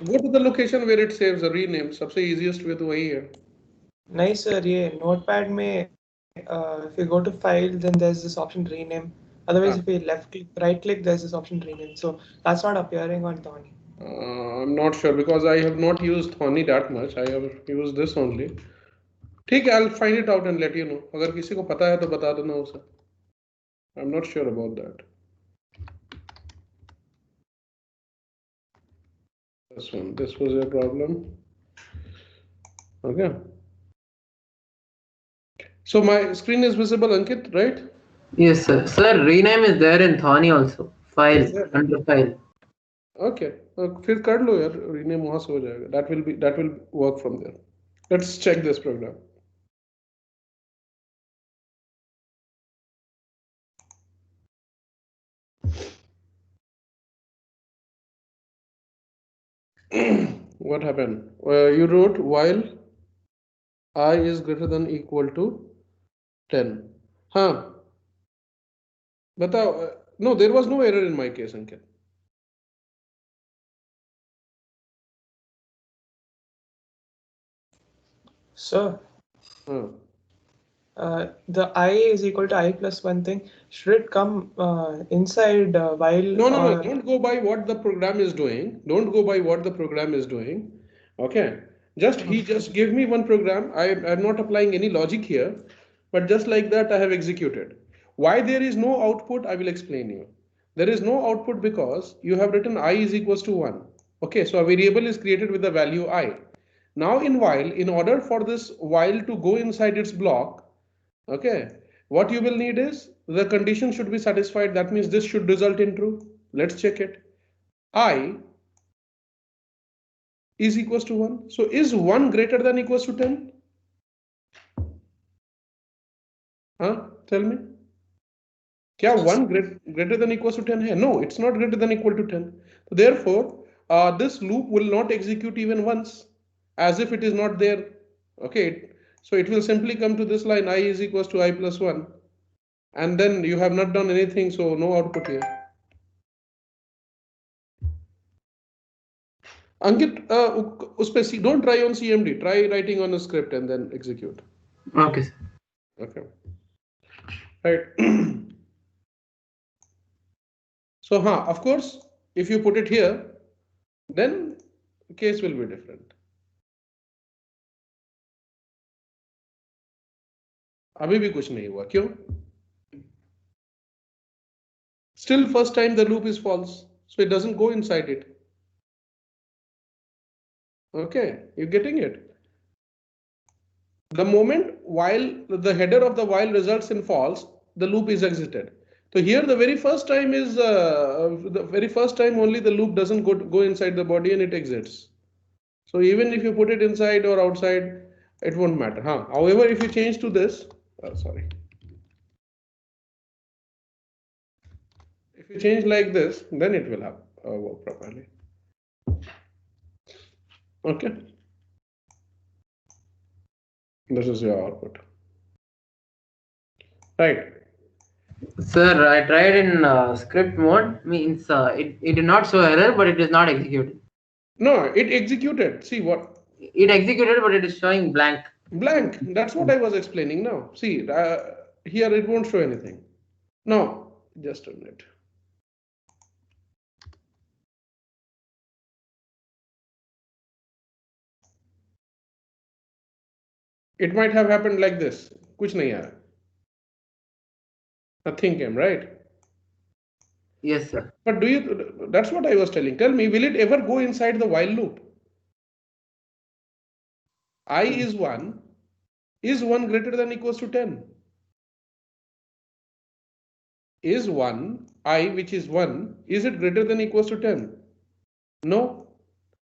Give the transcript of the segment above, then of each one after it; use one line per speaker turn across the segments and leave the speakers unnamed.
Go to the location where it saves a rename. सबसे easiest way तो वही है.
नहीं सर, ये नोटपैड में if you go to file, then there's this option rename. Otherwise, if
हाँ.
you left click, right click, there's this option rename. So that's not appearing on Thorny.
I'm not sure because I have not used Thorny that much. I have used this only. ठीक है, I'll find it out and let you know. अगर किसी को पता है तो बता देना उसे. I'm not sure about that. This one. This was your problem. Okay. So my screen is visible, Ankit, right?
Yes, sir. Sir, rename is there in Thorny also.
Is
File,
there?
under file.
Okay. फिर कर लो यार, rename वहां से हो जाएगा. That will work from there. Let's check this program. What happened? You wrote while I is greater than equal to 10. हाँ, बताओ. No, there was no error in my case, Ankit.
So
हाँ.
the I is equal to I plus one thing. Should it come inside while
No, no, no.
or
Don't go by what the program is doing. Don't go by what the program is doing. Okay. He just gave me one program. I'm not applying any logic here, but just like that, I have executed. Why there is no output, I will explain you. There is no output because you have written I is equals to 1. Okay, so a variable is created with the value I. Now in while, in order for this while to go inside its block, okay, what you will need is the condition should be satisfied. That means this should result in true. Let's check it. I is equals to 1. So is 1 greater than equals to 10? Huh? Tell me. क्या 1 greater than equals to 10 है? No, it's not greater than equal to 10. So therefore, this loop will not execute even once as if it is not there. Okay, so it will simply come to this line I is equals to I plus 1. And then you have not done anything, so no output here. Ankit, don't try on CMD. Try writing on a script and then execute.
Okay, sir.
Okay. Right. So, of course, if you put it here, then the case will be different. अभी भी कुछ नहीं हुआ, क्यों? Still, first time the loop is false, so it doesn't go inside it. Okay, you're getting it. The moment while the header of the while results in false, the loop is exited. So here the very first time is the very first time only the loop doesn't go inside the body and it exits. So even if you put it inside or outside, it won't matter. However, if you change to this, sorry, if you change like this, then it will have work properly. Okay, this is your output. Right.
Sir, I tried in script mode. Means it did not show error, but it is not executed.
No, it executed. See what?
It executed, but it is showing blank.
Blank. That's what I was explaining now. See, here it won't show anything. No, just a minute. It might have happened like this. कुछ नहीं आया. Nothing came, right?
Yes, sir.
But that's what I was telling. Tell me, will it ever go inside the while loop? I is 1. Is 1 greater than equals to 10? Is 1, I which is 1, is it greater than equals to 10? No.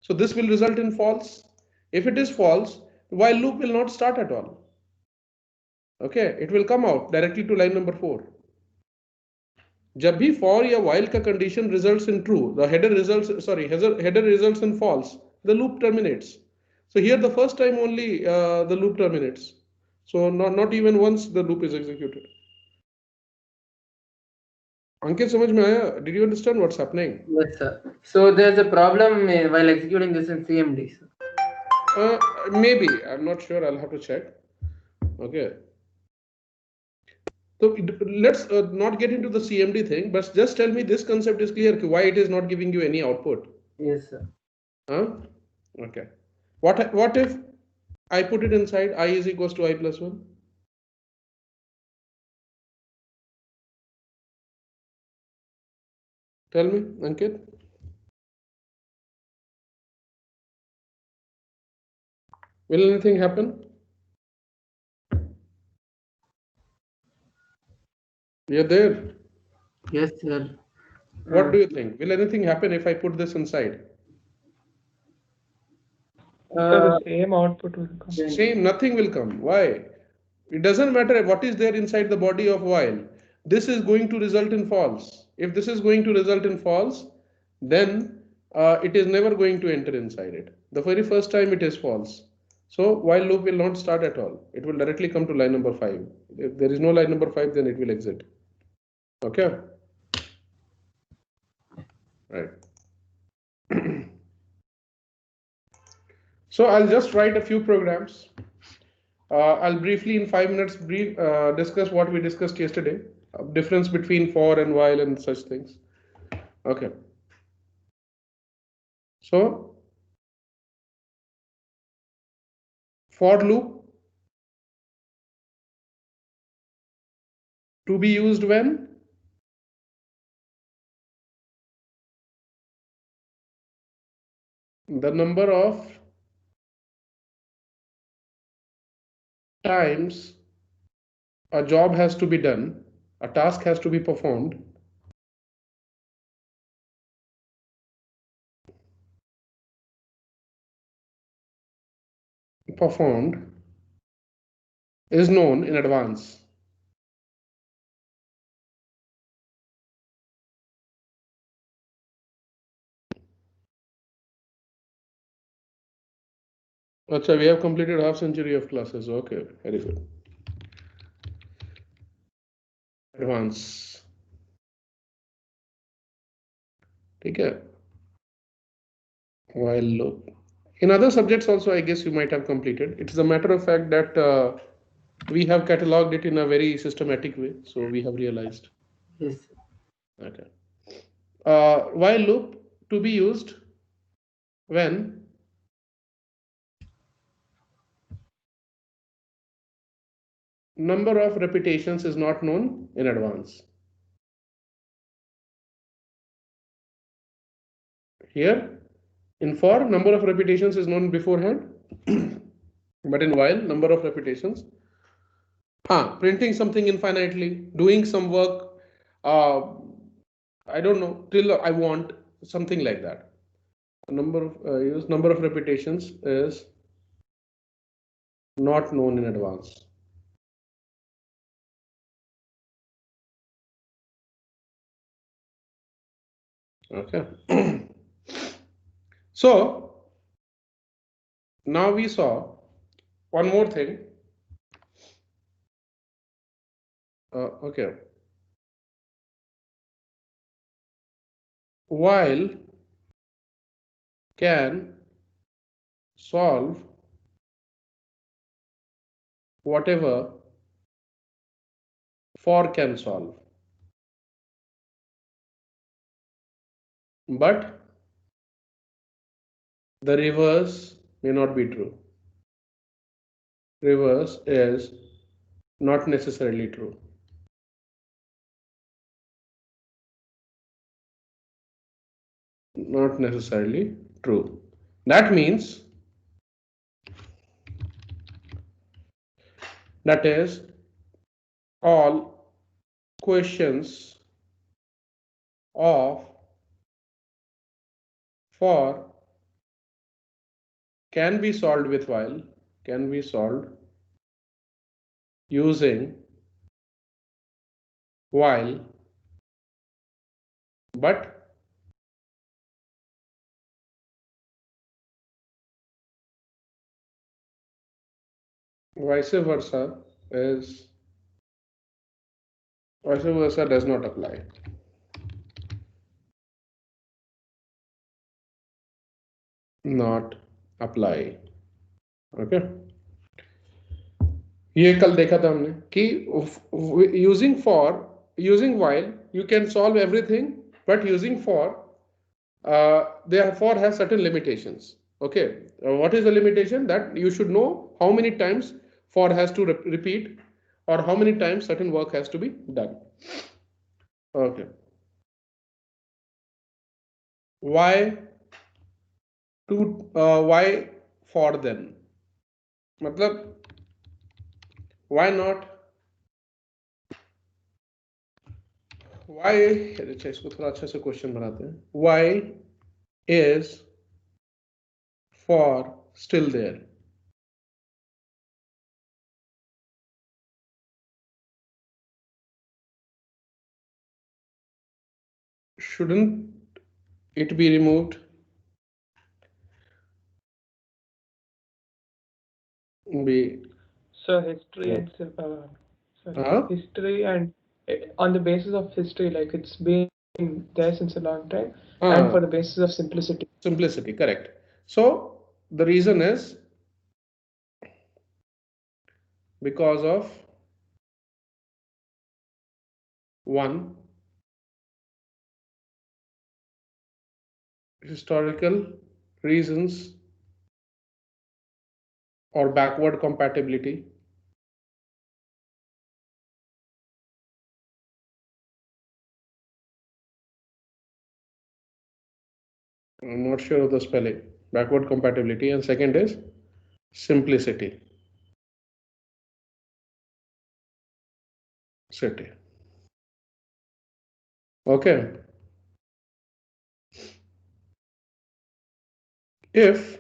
So this will result in false. If it is false, the while loop will not start at all. Okay, it will come out directly to line number 4. जब भी for या while का condition results in true, the header results in false, the loop terminates. So here the first time only the loop terminates. So not even once the loop is executed. Ankit, समझ में आया? Did you understand what's happening?
Yes, sir. So there's a problem while executing this in CMD, sir.
Maybe, I'm not sure. I'll have to check. Okay. So let's not get into the CMD thing, but just tell me this concept is clear. Why it is not giving you any output?
Yes, sir.
Huh? Okay. What if I put it inside I is equals to I plus 1? Tell me, Ankit. Will anything happen? You're there.
Yes, sir.
What do you think? Will anything happen if I put this inside?
So the same output will come.
Same, nothing will come. Why? It doesn't matter what is there inside the body of while. This is going to result in false. If this is going to result in false, then it is never going to enter inside it. The very first time it is false. So while loop will not start at all. It will directly come to line number 5. If there is no line number 5, then it will exit. Okay? Right. So I'll just write a few programs. I'll briefly in 5 minutes discuss what we discussed yesterday, difference between for and while and such things. Okay. So for loop to be used when the number of times a job has to be done, a task has to be performed, is known in advance. Achha, we have completed half century of classes. Okay, very good. Advance. Okay. While loop. In other subjects also, I guess you might have completed. It's a matter of fact that we have cataloged it in a very systematic way. So we have realized.
Yes.
Okay. While loop to be used when number of repetitions is not known in advance. Here, in for, number of repetitions is known beforehand, but in while, number of repetitions. Printing something infinitely, doing some work, I don't know, till I want, something like that. The number of repetitions is not known in advance. Okay. So now we saw one more thing. Okay. While can solve whatever for can solve. But the reverse may not be true. Reverse is not necessarily true. Not necessarily true. That means that is all questions of for can be solved with while, can be solved using while, but vice versa does not apply. not apply. Okay. ये कल देखा था हमने कि using while you can solve everything, but using for therefore has certain limitations. Okay, what is the limitation? That you should know how many times for has to repeat, or how many times certain work has to be done. Okay. Why why for then? मतलब why not? Why? अच्छा, इसको थोड़ा अच्छा से question बनाते हैं. Why is for still there? Shouldn't it be removed? Be
So history and history and on the basis of history, like it's been there since a long time, and for the basis of simplicity.
Simplicity, correct. So the reason is because of one, historical reasons or backward compatibility. I'm not sure of the spelling. Backward compatibility, and second is simplicity. Okay. If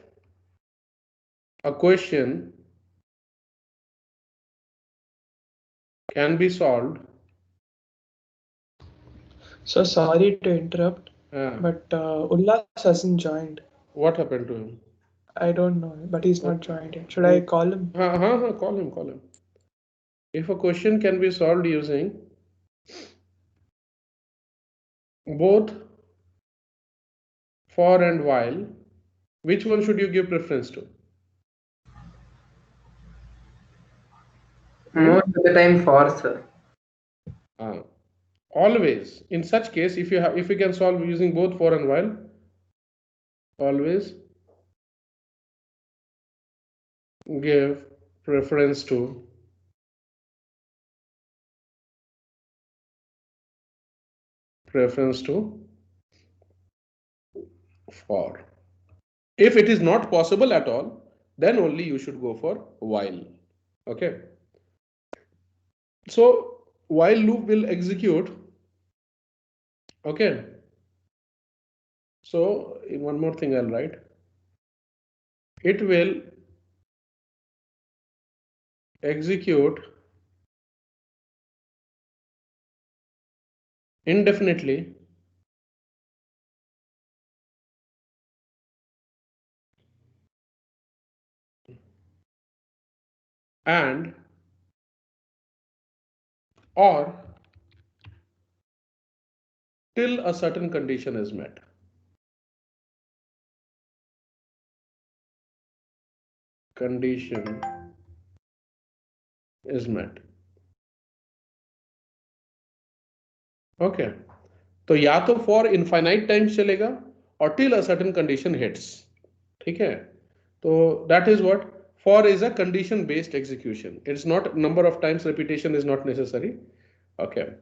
a question can be solved.
So sorry to interrupt, but Ullas hasn't joined.
What happened to him?
I don't know, but he's not joined yet. Should I call him?
Call him. If a question can be solved using both for and while, which one should you give preference to?
Most of the time for, sir.
Always. In such case, if you can solve using both for and while, always give preference to for. If it is not possible at all, then only you should go for while. Okay. So while loop will execute. Okay. So in one more thing I'll write. It will execute indefinitely and or till a certain condition is met. Condition is met. Okay. तो या तो for infinite times चलेगा और till a certain condition hits. ठीक है. तो that is what for is a condition based execution. It's not number of times repetition is not necessary. Okay.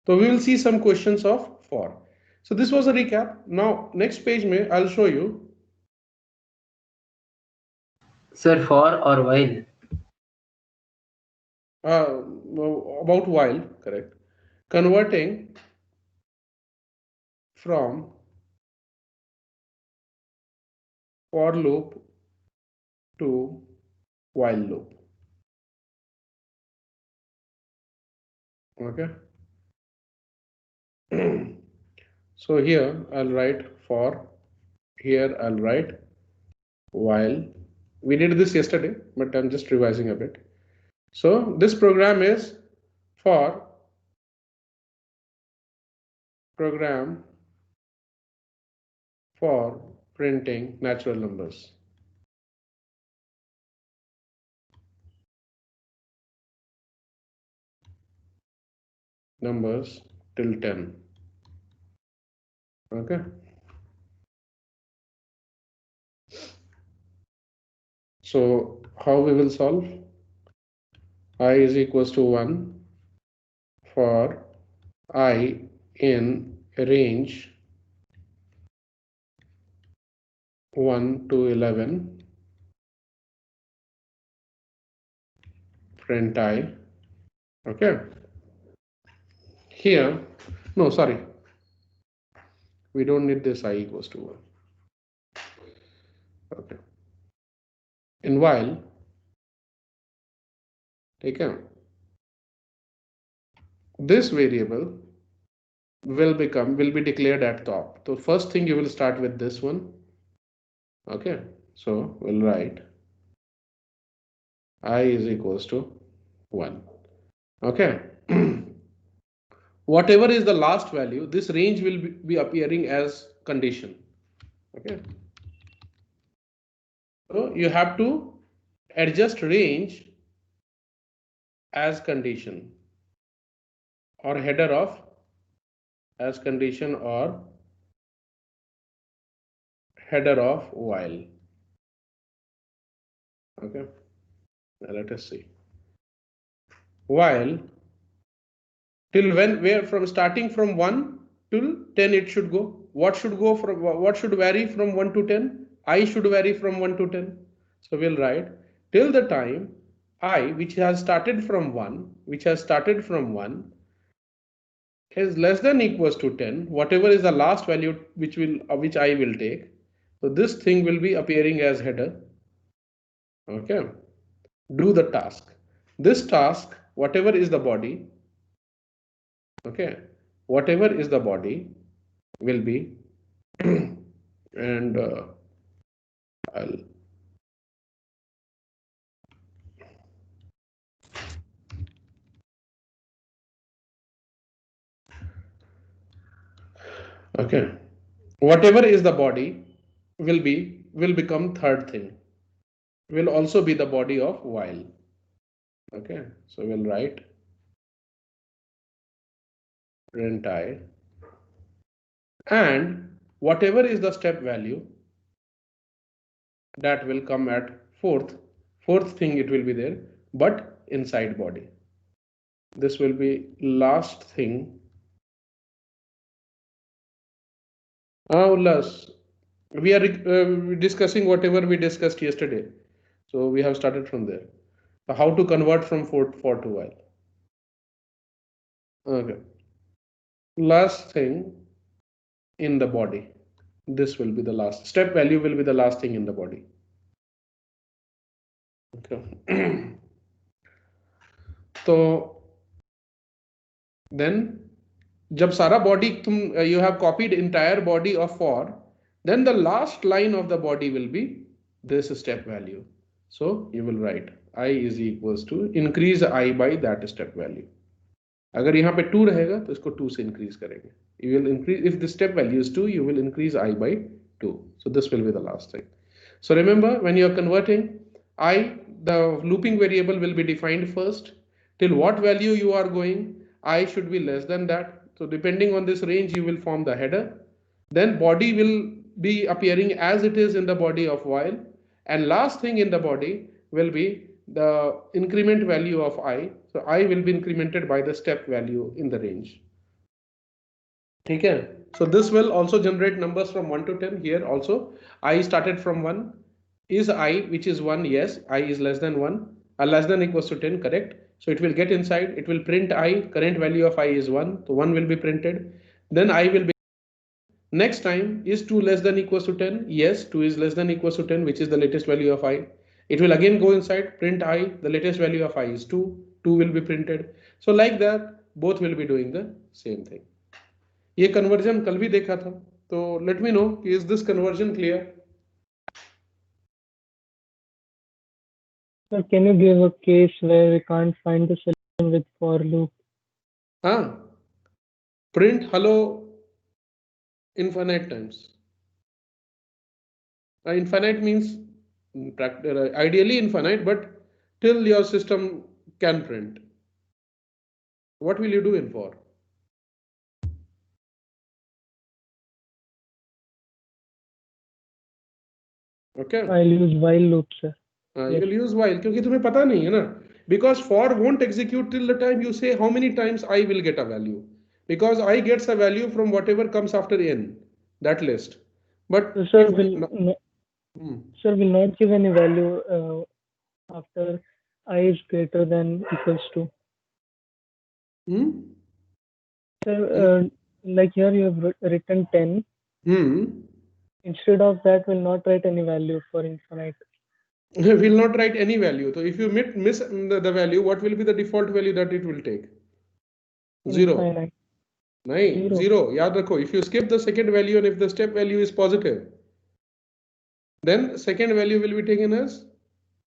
So we will see some questions of for. So this was a recap. Now next page may I'll show you.
Sir, for or while?
About while, correct. Converting from for loop to while loop. Okay. So here I'll write for, here I'll write while. We did this yesterday, but I'm just revising a bit. So this program is for program printing natural numbers. Numbers till 10. Okay. So how we will solve? I is equals to 1 for I in range 1 to 11, print I. Okay. Here, no, sorry, we don't need this I equals to 1. Okay. In while, take care. This variable will be declared at top. So first thing you will start with this one. Okay. So we'll write I is equals to 1. Okay. Whatever is the last value, this range will be appearing as condition. Okay. So you have to adjust range as condition or header of as condition or header of while. Okay. Now let us see. While till when, where, from starting from 1 till 10 it should go. What should vary from 1 to 10? I should vary from 1 to 10. So we'll write till the time I, which has started from 1, is less than equals to 10, whatever is the last value which I will take. So this thing will be appearing as header. Okay. Do the task. This task, whatever is the body, okay, whatever is the body will be and I'll okay, whatever is the body will become third thing, will also be the body of while. Okay, so we'll write print I, and whatever is the step value that will come at fourth thing, it will be there, but inside body. This will be last thing. Ullas, we are discussing whatever we discussed yesterday. So we have started from there. So how to convert from for to while. Okay. Last thing in the body. This will be the last step value, will be the last thing in the body. Okay. So then जब सारा body you have copied entire body of for, then the last line of the body will be this step value. So you will write I is equals to increase I by that step value. अगर यहाँ पे 2 रहेगा तो इसको 2 से increase करेंगे. You will increase, if the step value is 2, you will increase I by 2. So this will be the last thing. So remember, when you are converting I, the looping variable will be defined first. Till what value you are going, I should be less than that. So depending on this range, you will form the header. Then body will be appearing as it is in the body of while. And last thing in the body will be the increment value of I. So I will be incremented by the step value in the range. Okay. So this will also generate numbers from 1 to 10. Here also I started from 1. Is I, which is 1? Yes. I is less than 1. Less than equals to 10, correct? So it will get inside, it will print I, current value of I is 1. So 1 will be printed. Then I will be, next time, is 2 less than equals to 10? Yes, 2 is less than equals to 10, which is the latest value of I. It will again go inside, print I, the latest value of I is 2. 2 will be printed. So like that, both will be doing the same thing. ये conversion कल भी देखा था, तो let me know, is this conversion clear?
Sir, can you give a case where we can't find the solution with for loop?
Print hello infinite times. Infinite means ideally infinite, but till your system can print. What will you do in for? Okay.
I'll use while loop, sir.
You will use while क्योंकि तुम्हें पता नहीं है ना, because for won't execute till the time you say how many times I will get a value, because I gets a value from whatever comes after n, that list. But
So, sir,
if
sir will not give any value after I is greater than equals to. Sir, like here you have written 10. Instead of that, will not write any value for infinite.
will not write any value. So if you miss the value, what will be the default value that it will take? Zero.
Infinite.
नहीं, zero. याद रखो. If you skip the second value and if the step value is positive, then second value will be taken as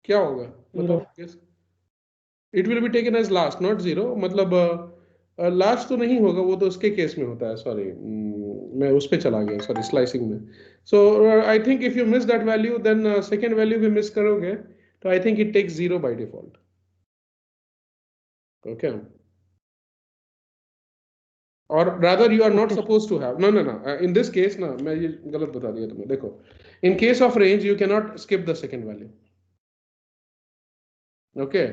क्या होगा? मतलब guess. It will be taken as last, not zero. मतलब last तो नहीं होगा, वो तो उसके केस में होता है. सॉरी, मैं उस पे चला गया. सॉरी, स्लाइसिंग में. So I think if you miss that value, then second value भी मिस करोगे तो I think it takes zero by default. Okay. और rather you are not supposed to have. No. In this case ना, मैं ये गलत बता दिया तुम्हें. देखो, in case of range you cannot skip the second value. Okay.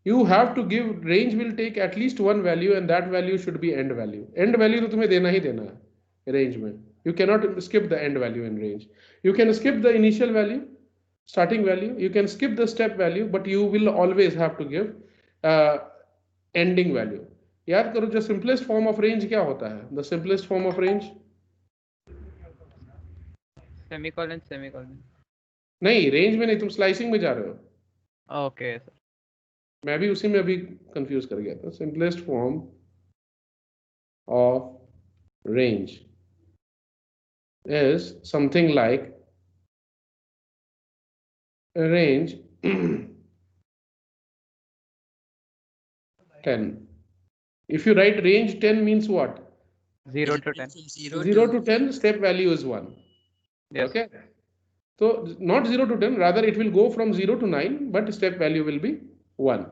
You have to give, range will take at least one value and that value should be end value. End value तो तुम्हें देना ही देना है range में. You cannot skip the end value in range. You can skip the initial value, starting value. You can skip the step value, but you will always have to give ending value. याद करो, जो simplest form of range क्या होता है? The simplest form of range?
Semicolon.
नहीं, range में नहीं, तुम slicing में जा रहे हो.
Okay, sir.
मैं भी उसी में अभी कंफ्यूज कर गया था. Simplest form of range is something like range 10. If you write range 10 means what?
0 to 10.
0 to 10, step value is 1.
Yes.
Okay. So not 0 to 10, rather it will go from 0 to 9, but step value will be 1.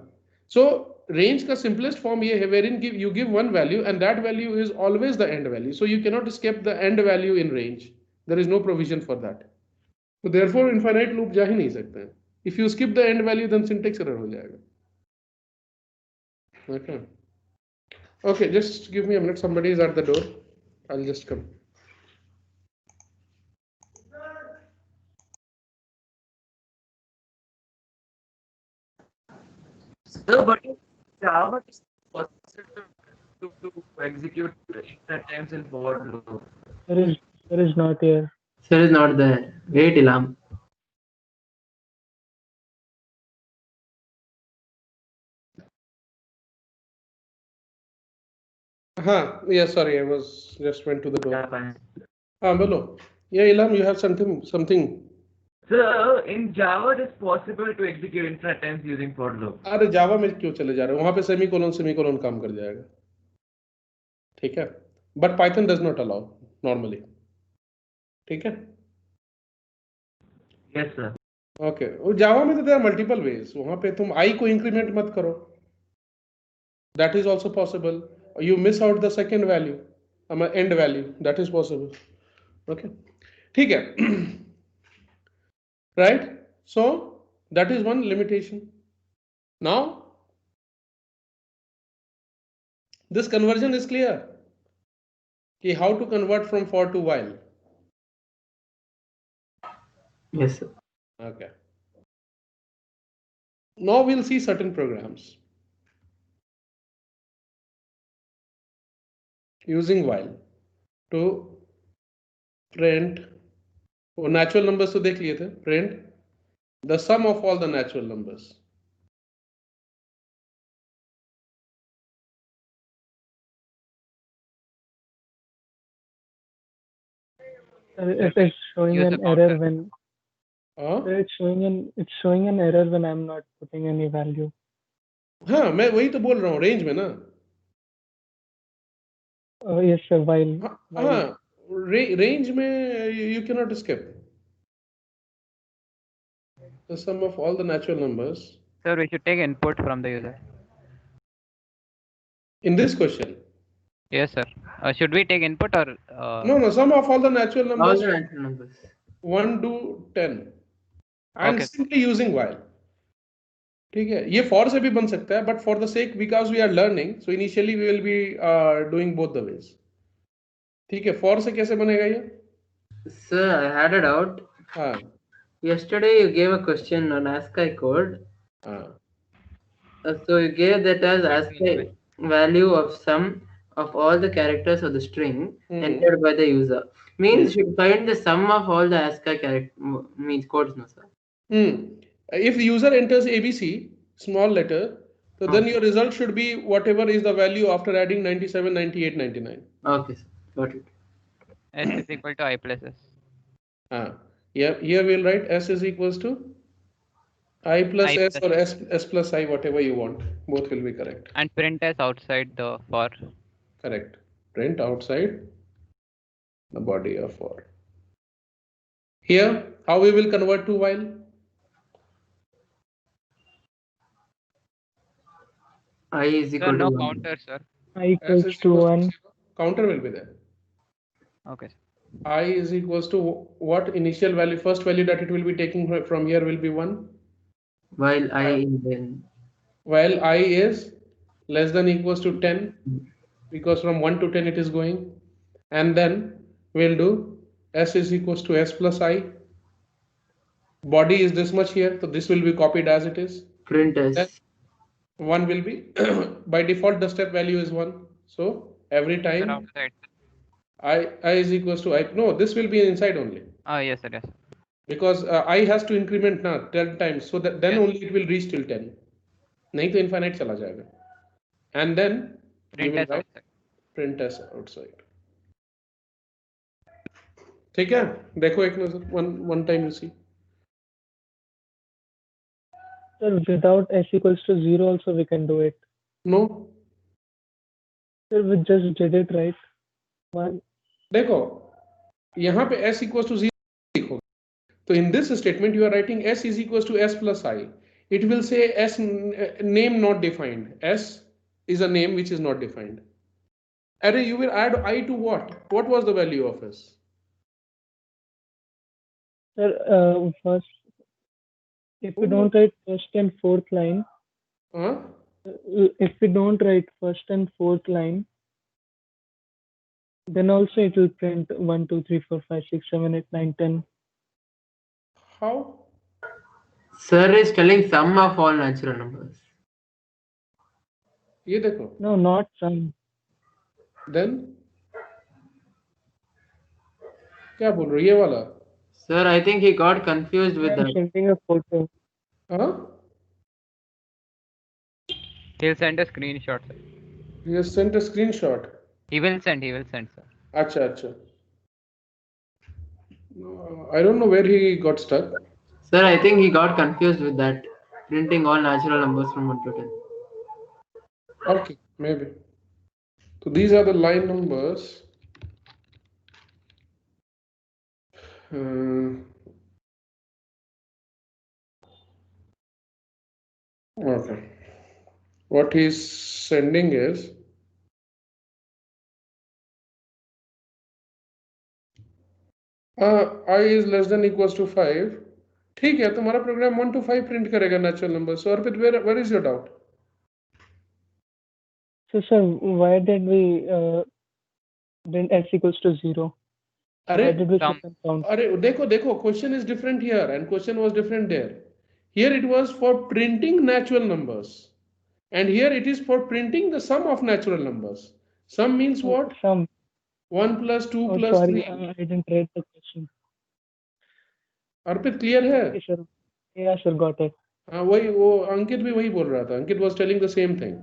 So range का simplest form ये है wherein you give one value and that value is always the end value. So you cannot skip the end value in range. There is no provision for that. So therefore infinite loop जा ही नहीं सकते. If you skip the end value, then syntax error हो जाएगा. Okay. Okay, just give me a minute. Somebody is at the door. I'll just come.
So, but Java is possible to execute at times in for loop.
There is not here.
Sir is not there. Wait, Ilham.
Yeah, sorry, I was just went to the door.
Yeah, fine.
Bolo. Yeah, Ilham, you have something.
So in Java, it is possible to execute infinite times using for loop.
अरे जावा में क्यों चले जा रहे हो? वहां पे semicolon काम कर जाएगा. ठीक है, but Python does not allow normally. ठीक है.
Yes, sir.
ओके. जावा में तो देयर आर मल्टीपल वेज. वहां पे तुम आई को इंक्रीमेंट मत करो. That is also possible. You miss out the second value, end value. That is possible. Okay. ठीक है. Right? So that is one limitation. Now this conversion is clear. कि how to convert from for to while.
Yes, sir.
Okay. Now we'll see certain programs using while to print. वो natural numbers तो देख लिए थे. Print the sum of all the natural numbers.
It is showing
Use
an
the counter.
error when it's showing an error when I'm not putting any value.
हाँ, मैं वही तो बोल रहा हूँ, रेंज में ना.
Yes, sir. While
हाँ, रेंज में you cannot skip. The sum of all the natural numbers.
Sir, we should take input from the user.
In this question.
Yes, sir. Should we take input or?
No, sum of all the natural
All
numbers.
the natural numbers.
1 to 10. And
Okay.
simply using while. ठीक है, ये for से भी बन सकता है, but for the sake because we are learning, so initially we will be doing both the ways. ठीक है, for से कैसे बनेगा ये?
Sir, I had a doubt.
हाँ.
Yesterday you gave a question on ASCII code.
हाँ.
So you gave that as ASCII value of sum of all the characters of the string entered by the user. Means you should find the sum of all the ASCII character means codes, no sir.
If the user enters ABC, small letter, so then your result should be whatever is the value after adding 97, 98, 99.
Okay, sir. Got it.
S is equal to I plus S.
Yeah, here we'll write S is equals to I plus S or S plus I, whatever you want. Both will be correct.
And print S outside the for.
Correct. Print outside the body of for. Here, how we will convert to while?
I is equal
Sir, no
to 1.
counter, sir.
I equals to 1.
Counter will be there.
Okay.
I is equals to what initial value, first value that it will be taking from here will be 1.
While I is then.
While I is less than equals to 10, because from 1 to 10 it is going. And then we'll do S is equals to S plus I. Body is this much here, so this will be copied as it is.
Print S.
Then 1 will be, by default the step value is 1. So every time
Sir, outside.
I is equals to I, no, this will be inside only.
Yes, sir, yes.
Because I has to increment now 10 times, so that then only it will reach till 10. नहीं तो infinite चला जाएगा. And then
Print S outside.
Print S outside. ठीक है, देखो एक नजर, one time you see.
Sir, without S equals to 0 also we can do it.
No.
Sir, we just did it right. 1.
देखो, यहाँ पे S equals to 0 लिखो. So in this statement you are writing S is equals to S plus I. It will say S name not defined. S is a name which is not defined. Array, you will add I to what? What was the value of S?
Sir, first, if we don't write first and fourth line, if we don't write first and fourth line, then also it will print 1, 2, 3, 4, 5, 6, 7, 8, 9, 10.
How?
Sir is telling sum of all natural numbers.
ये देखो.
No, not sum.
Then क्या बोल रहे हो ये वाला?
Sir, I think he got confused with
I'm
that.
sending a photo.
He'll send a screenshot, sir.
He has sent a screenshot.
He will send, sir.
अच्छा. I don't know where he got stuck.
Sir, I think he got confused with that. Printing all natural numbers from 1 to 10.
Okay, maybe. So these are the line numbers. Okay. What he's sending is I is less than equals to 5. ठीक है, तुम्हारा programme 1 to 5 print करेगा natural number. So Arpit, where is your doubt?
So, sir, why did we didn't S equals to 0? Why did we keep on count?
अरे देखो, question is different here and question was different there. Here it was for printing natural numbers, and here it is for printing the sum of natural numbers. Sum means what?
Sum.
1 plus 2 plus
sorry,
3.
I didn't read the question.
Arpit clear है?
Okay, sir. Yeah, sir, got it.
हाँ, वो अंकित भी वही बोल रहा था. अंकित was telling the same thing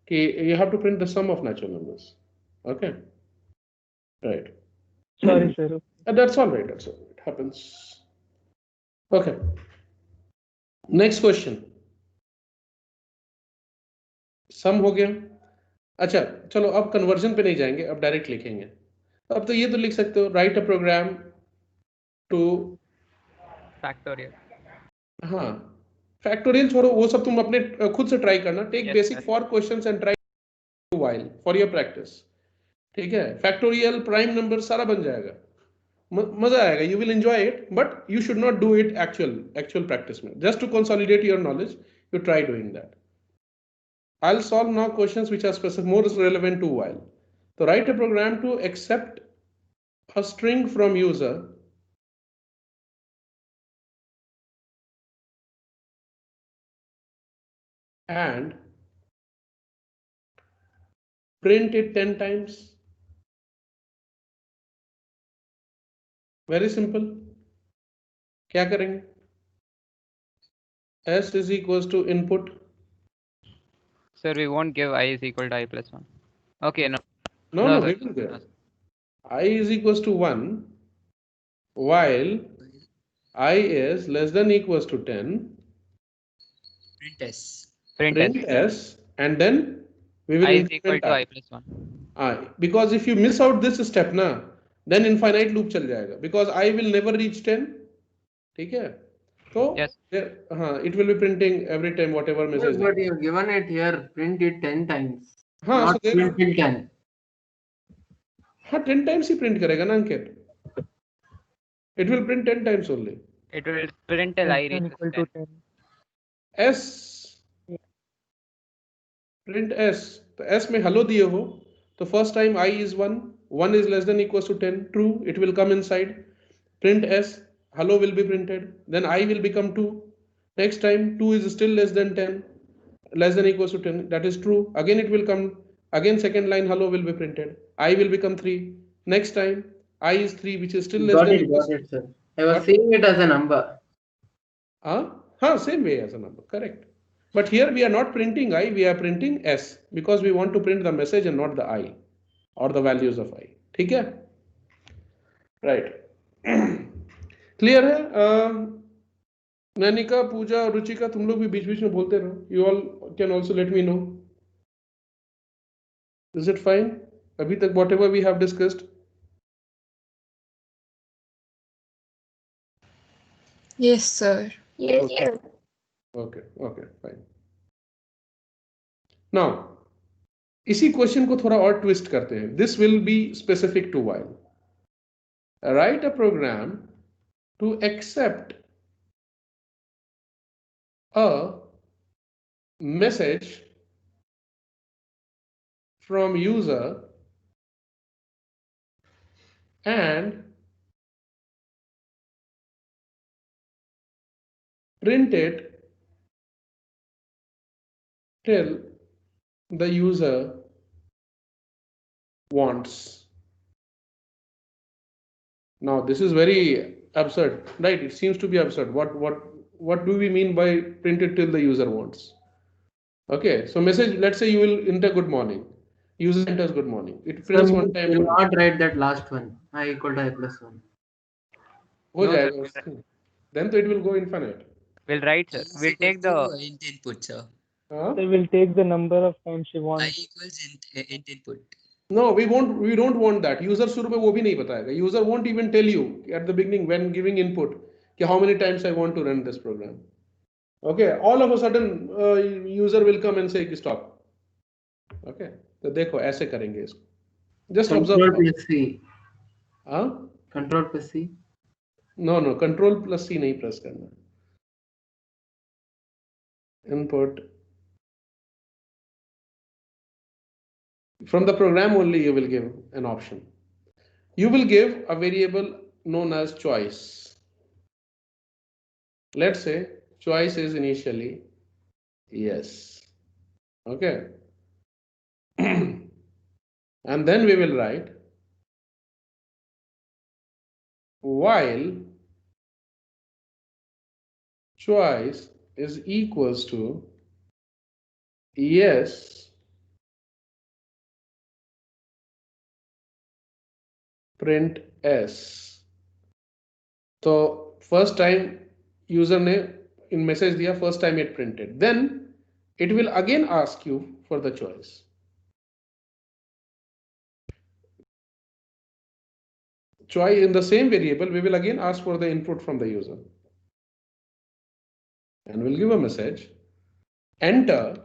कि you have to print the sum of natural numbers. Okay, right.
Sorry, sir.
That's all right. It happens. Okay. Next question. Sum हो गया. अच्छा, चलो अब कन्वर्जन पे नहीं जाएंगे, अब डायरेक्ट लिखेंगे. अब तो ये तो लिख सकते हो, write a program to
Factorial.
हाँ, फैक्टोरियल छोड़ो, वो सब तुम अपने खुद से ट्राई करना. Take
Yes,
basic
sir.
4 questions and try while for your practice. ठीक है, फैक्टोरियल प्राइम नंबर सारा बन जाएगा, मजा आएगा. You will enjoy it, but you should not do it actual practice में. Just to consolidate your knowledge, you try doing that. I'll solve now questions which are specific, more relevant to while. So write a program to accept a string from user and print it 10 times. Very simple. क्या करेंगे? S is equals to input.
Sir, we won't give I is equal to I plus 1. Okay, no.
No,
No,
no,
sir.
we will give. I is equals to 1 while I is less than equals to 10.
Print S.
Print
Print
S.
S and then we will
I is equal
increment
to
I.
I plus 1.
Because if you miss out this step ना, then infinite loop चल जाएगा. Because I will never reach 10. ठीक है? So
Yes.
हाँ, it will be printing every time whatever message.
But you've given it here, print it 10 times.
हाँ,
Not
so there
print it 10.
हाँ, 10 times ही print करेगा ना अंकित. It will print 10 times only.
It will print till I
Less than
reaches
equal
10.
to 10.
S print S. तो S में hello दिए हो, तो first time I is 1, 1 is less than equals to 10, true, it will come inside. Print S, hello will be printed, then I will become 2. Next time 2 is still less than 10, less than equals to 10, that is true. Again it will come, again second line hello will be printed. I will become 3. Next time I is 3, which is still less than equals
Got
to.
it, sir. I was
What?
seeing it as a number.
Same way as a number, correct. But here we are not printing I, we are printing S because we want to print the message and not the I or the values of I. ठीक है? Right. Clear है? नैनिका, पूजा, रुचिका, तुम लोग भी बीच बीच में बोलते रहो. You all can also let me know. Is it fine? अभी तक whatever we have discussed.
Yes, sir.
Yes,
Okay.
sir.
Okay, fine. Now, इसी क्वेश्चन को थोड़ा और ट्विस्ट करते हैं. This will be specific to while. Write a program to accept a message from user and print it till the user wants. Now this is very absurd, right? It seems to be absurd. What do we mean by print it till the user wants? Okay, so message, let's say you will enter good morning. User enters good morning. It prints one time.
You will not write that last one. I equal to I plus 1.
हो
No,
जाएगा
sir.
उससे. Then तो it will go infinite.
We'll write, sir.
I is
We'll
equal
take the.
to int input, sir.
They will take the number of times she
I
wants.
equals int input.
No, we don't want that. User शुरू में वो भी नहीं बताएगा. User won't even tell you at the beginning when giving input कि how many times I want to run this program. Okay, all of a sudden user will come and say कि stop. Okay, तो देखो ऐसे करेंगे इसको. Just observe.
Control plus C.
हाँ?
Control plus C.
No, Control plus C नहीं press करना. Input. From the program only you will give an option. You will give a variable known as choice. Let's say choice is initially yes. Okay. And then we will write while choice is equals to yes print s. So first time user ने in message दिया, first time it printed, then it will again ask you for the choice. Choice in the same variable, we will again ask for the input from the user. and we'll give a message. Enter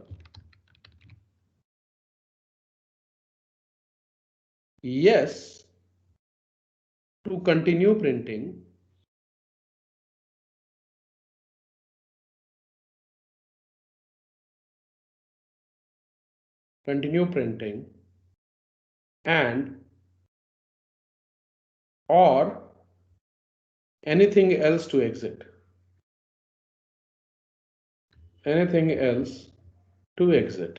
yes to continue printing. Continue printing and or anything else to exit. Anything else to exit.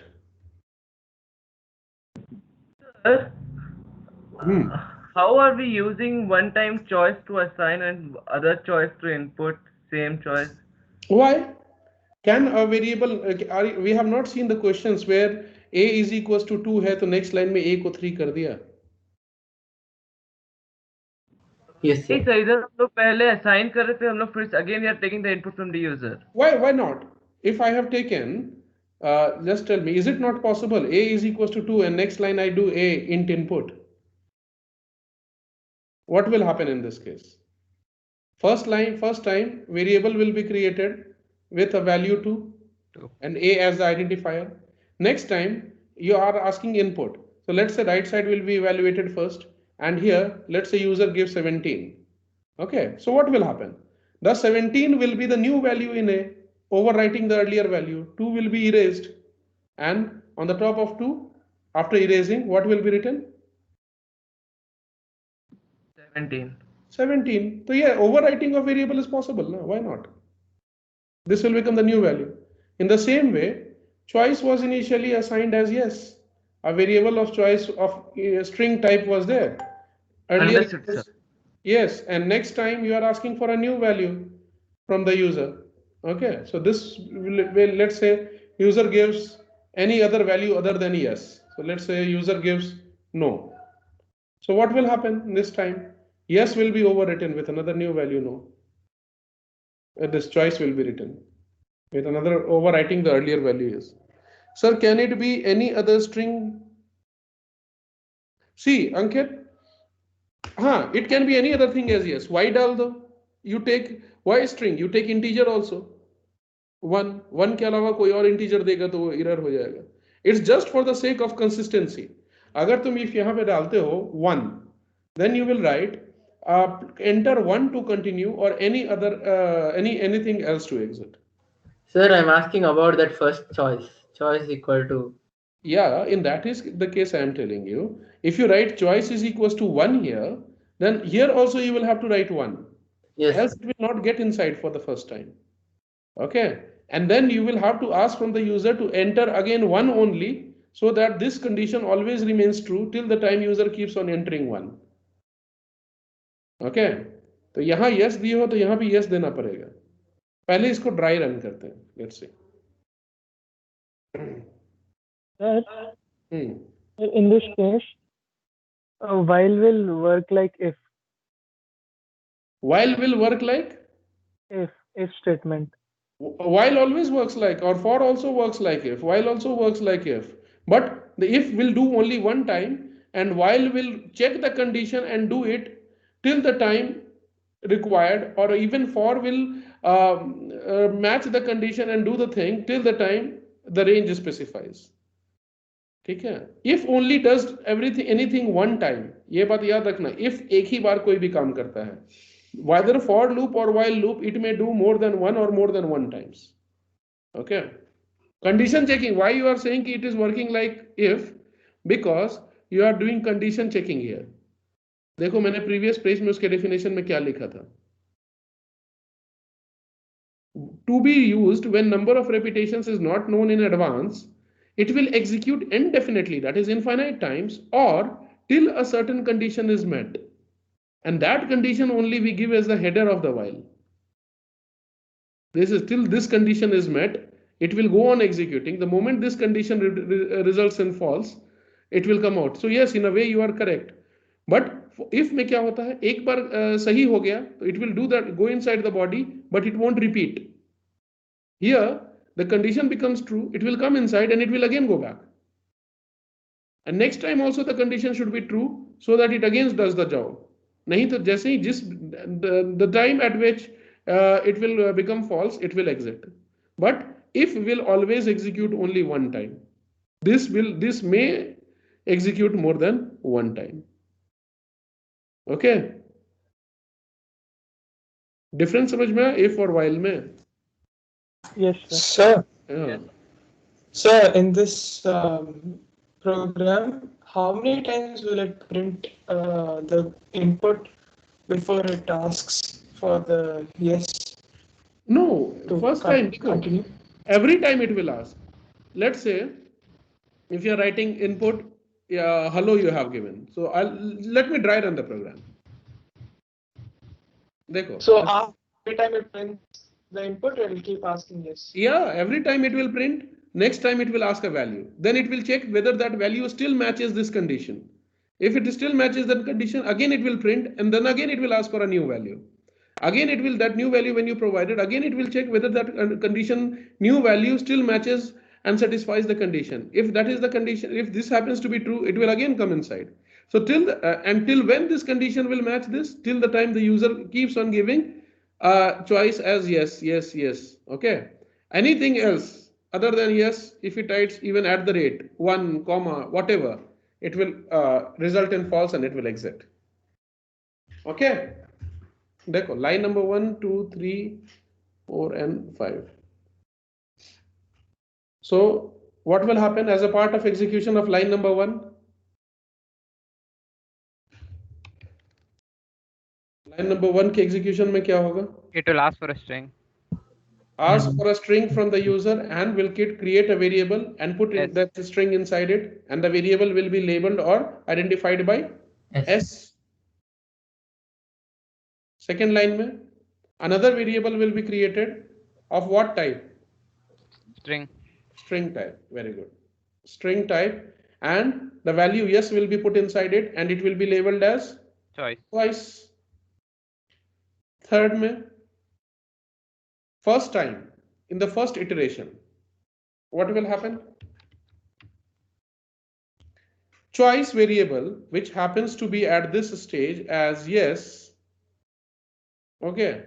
Sir, how are we using one-time choice to assign and other choice to input same choice?
Why? Can a variable we have not seen the questions where a is equals to 2 है तो next line में a को 3 कर दिया.
Yes, sir.
Sir इधर हम लोग पहले assign कर रहे थे हम लोग फिर again we are taking the input from the user.
Why not? If I have taken just tell me, is it not possible a is equals to 2 and next line I do a int input? What will happen in this case? First time variable will be created with a value 2 and a as the identifier. Next time you are asking input. So let's say right side will be evaluated first, and here let's say user gives 17. Okay, so what will happen? The 17 will be the new value in a, overwriting the earlier value. 2 will be erased, and on the top of 2, after erasing, what will be written? 17. So yeah, overwriting of variable is possible. No? Why not? This will become the new value. In the same way, choice was initially assigned as yes. A variable of choice of string type was there. Earlier, yes, and next time you are asking for a new value from the user. Okay, so this will let's say user gives any other value other than yes. So let's say user gives no. So what will happen this time? Yes will be overwritten with another new value no. This choice will be written with another overwriting the earlier value is. Sir, can it be any other string? See, Ankit, it can be any other thing as yes. Why डाल दो? You take y string, you take integer also. 1 के अलावा कोई और integer देगा तो वो error हो जाएगा. It's just for the sake of consistency. अगर तुम if यहाँ पे डालते हो 1, then you will write enter 1 to continue or any other anything else to exit.
Sir, I'm asking about that first choice. Choice equal to.
Yeah, in that is the case I am telling you. If you write choice is equals to 1 here, then here also you will have to write 1.
Yes.
Else it will not get inside for the first time. Okay. And then you will have to ask from the user to enter again 1 only, so that this condition always remains true till the time user keeps on entering 1. Okay. तो यहाँ yes दिए हो तो यहाँ भी yes देना पड़ेगा. पहले इसको dry run करते हैं. Let's see.
Sir, in this case, while will work like if.
While will work like?
If statement.
While always works like, or for also works like if. While also works like if. But the if will do only one time, and while will check the condition and do it till the time required, or even for will match the condition and do the thing till the time the range specifies. ठीक है. If only does anything one time. ये बात याद रखना. If एक ही बार कोई भी काम करता है, whether for loop or while loop, it may do more than one or more than one times. Okay. Condition checking. Why you are saying it is working like if? Because you are doing condition checking here. देखो मैंने previous page में उसके definition में क्या लिखा था. To be used when number of repetitions is not known in advance, it will execute indefinitely, that is infinite times, or till a certain condition is met. And that condition only we give as the header of the while. This is till this condition is met, it will go on executing. The moment this condition results in false, it will come out. So yes, in a way you are correct. But if में क्या होता है, एक बार सही हो गया, it will do that, go inside the body, but it won't repeat. Here, the condition becomes true, it will come inside and it will again go back. And next time also the condition should be true so that it again does the job. नहीं तो जैसे ही the time at which it will become false, it will exit. but if will always execute only one time. This may execute more than one time. Okay, difference समझ में if और while में?
Yes, sir.
Sir,
Yeah.
sir, in this program, how many times will it print the input before it asks for the yes?
No,
to
first time.
continue.
Every time it will ask. Let's say if you are writing input, hello you have given. So let me dry run the program. देखो.
So every time it prints the input, it will keep asking yes.
Yeah, every time it will print. Next time it will ask a value. Then it will check whether that value still matches this condition. If it still matches that condition, again it will print, and then again it will ask for a new value. Again it will, that new value when you provided, again it will check whether that condition, new value still matches and satisfies the condition. If that is the condition, if this happens to be true, it will again come inside. So until when this condition will match this, till the time the user keeps on giving choice as yes, yes, yes. Okay. Anything else other than yes, if it writes even at the rate, 1, comma, whatever, it will result in false and it will exit. Okay. देखो line number 1, 2, 3, 4 and 5. So what will happen as a part of execution of line number 1? Line number 1 के execution में क्या होगा?
It will ask for a string.
Ask for a string from the user and will create a variable and put that string inside it, and the variable will be labeled or identified by S. Second line में another variable will be created of what type?
String.
String type. Very good. String type, and the value yes will be put inside it and it will be labeled as choice. Third में first time, in the first iteration, what will happen? Choice variable, which happens to be at this stage as yes, okay,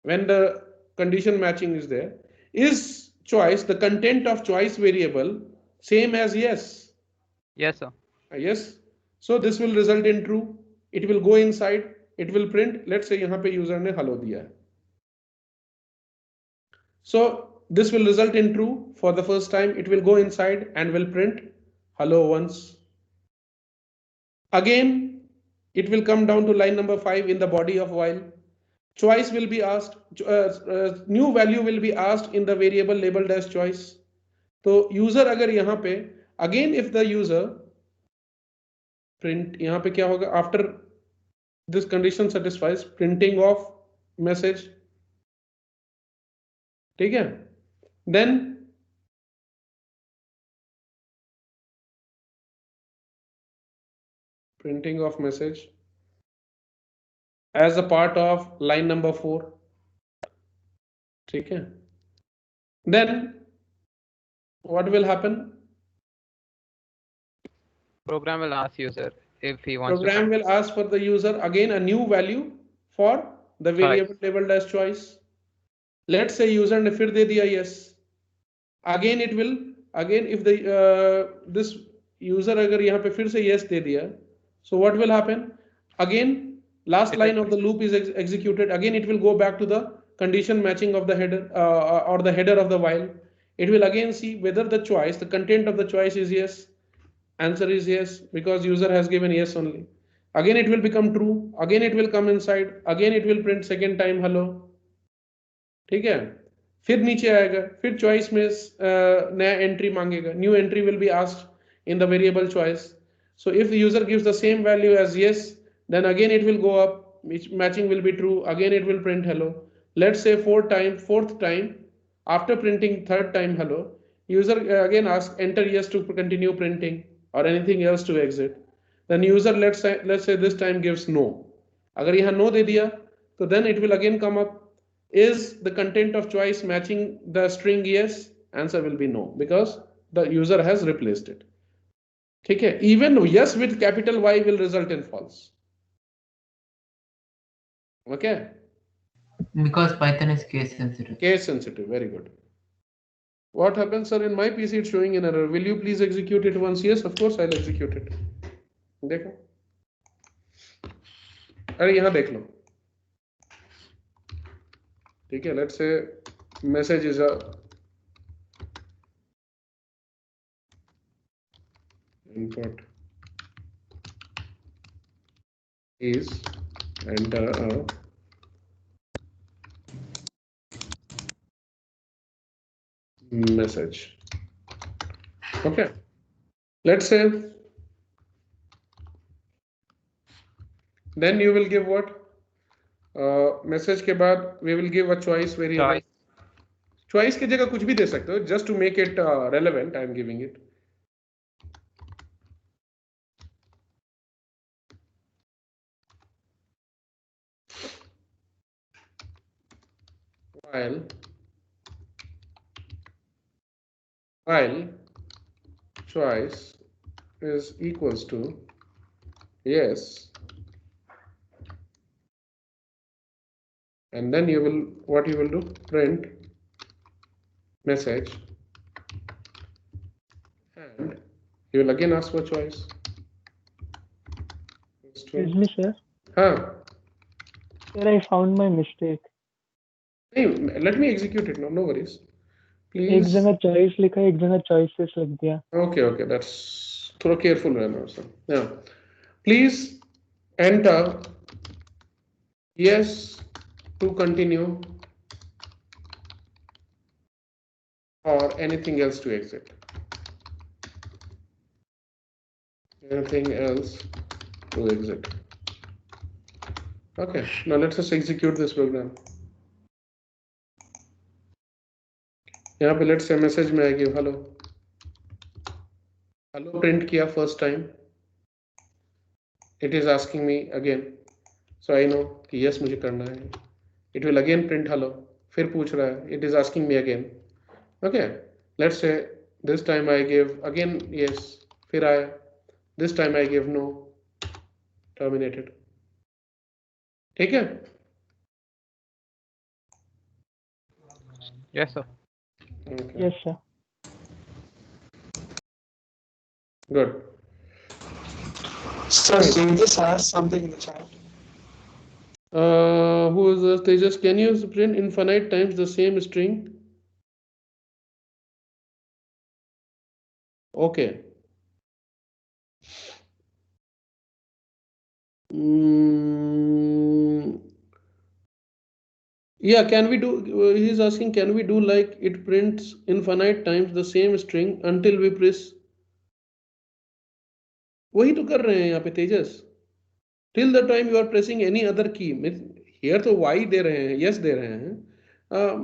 when the condition matching is there, is choice, the content of choice variable same as yes?
Yes, sir.
Yes. So this will result in true. It will go inside, it will print. Let's say यहाँ पे user ने hello दिया है. So this will result in true for the first time. It will go inside and will print hello once. Again, it will come down to line number 5 in the body of while. Choice will be asked, new value will be asked in the variable labeled as choice. So user अगर यहाँ पे, again if the user print, यहाँ पे क्या होगा? After this condition satisfies, printing of message. ठीक है? Then printing of message as a part of line number 4. ठीक है? Then what will happen?
Program will ask user if he wants
Program will ask for the user again a new value for the variable labeled as choice. Let's say user ने फिर दे दिया yes. Again it will, again if the this user अगर यहाँ पे फिर से yes दे दिया, so what will happen? Again last line of the loop is executed. Again it will go back to the condition matching of the header or the header of the while. It will again see whether the choice, the content of the choice is yes. Answer is yes, because user has given yes only. Again it will become true. Again it will come inside. Again it will print second time hello. ठीक है? फिर नीचे आएगा, फिर choice में नया entry मांगेगा. New entry will be asked in the variable choice. So if the user gives the same value as yes, then again it will go up. Which matching will be true. Again it will print hello. Let's say fourth time, after printing third time hello, user again asks enter yes to continue printing or anything else to exit. Then user let's say this time gives no. अगर यहाँ no दे दिया, तो then it will again come up. Is the content of choice matching the string yes? Answer will be no, because the user has replaced it. ठीक है? Even yes with capital Y will result in false. Okay.
Because Python is case sensitive.
Case sensitive, very good. What happens, sir? In my PC, it's showing an error. Will you please execute it once? Yes, of course, I'll execute it. देखो, अरे यहाँ देख लो. ठीक है, let's say message is a input is enter a message. Okay, let's say then you will give what? Message के बाद we will give a choice variable. Choice की जगह कुछ भी दे सकते हो. Just to make it relevant, I am giving it. While choice is equals to yes, and then you will what you will do, print message, and you will again ask for choice.
Excuse me, sir.
हाँ.
Sir, I found my mistake.
नहीं, let me execute it now. No worries.
एक
Please.
जगह choice लिखा है, एक जगह choices लिख दिया.
Okay, that's थोड़ा careful रहना sir. Yeah. Please enter yes to continue or anything else to exit. Anything else to exit. Okay, now let's just execute this program. यहाँ पे let's say message में आएगी hello. Hello print किया first time. It is asking me again. So I know कि yes मुझे करना है. It will again print hello. फिर पूछ रहा है. It is asking me again. Okay. Let's say this time I give again yes. फिर आया. This time I give no. Terminated. ठीक है?
Yes, sir.
Okay.
Yes, sir.
Good.
So Tejas has something in the chat.
Who is this? Tejas, can you print infinite times the same string? Okay. Yeah, can we do, he's asking, can we do like it prints infinite times the same string until we press? वही तो कर रहे हैं यहाँ पे तेजस. Till the time you are pressing any other key. Here तो y दे रहे हैं, yes दे रहे हैं.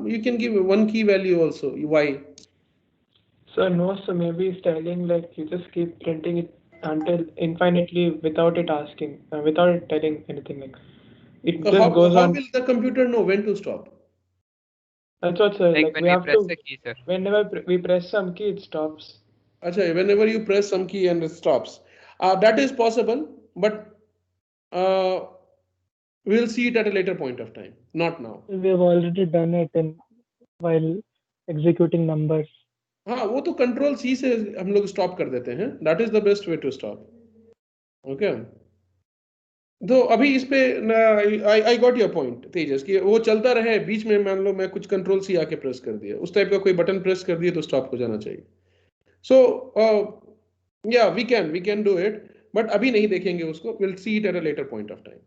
You can give one key value also, y.
So no, so maybe it's telling like you just keep printing it until infinitely without it asking, without it telling anything like. It
So
just goes
how
on.
will the computer know when to stop?
That's what, sir.
Like
Like
when
we
we
have
press
to.
the key, sir.
Whenever we press some key, it stops.
Achha, whenever you press some key and it stops. That is possible, but we'll see it at a later point of time, not now.
We have already done it while executing numbers.
हाँ, वो तो control C से हम लोग stop कर देते हैं. That is the best way to stop. Okay, तो अभी इस पे I got your point Tejas कि वो चलता रहे, बीच में मान लो मैं कुछ कंट्रोल सी आके प्रेस कर दिया, उस टाइप का कोई बटन प्रेस कर दिए तो स्टॉप हो जाना चाहिए. सो या we can do it, but अभी नहीं देखेंगे उसको. Will see it at a later point of time.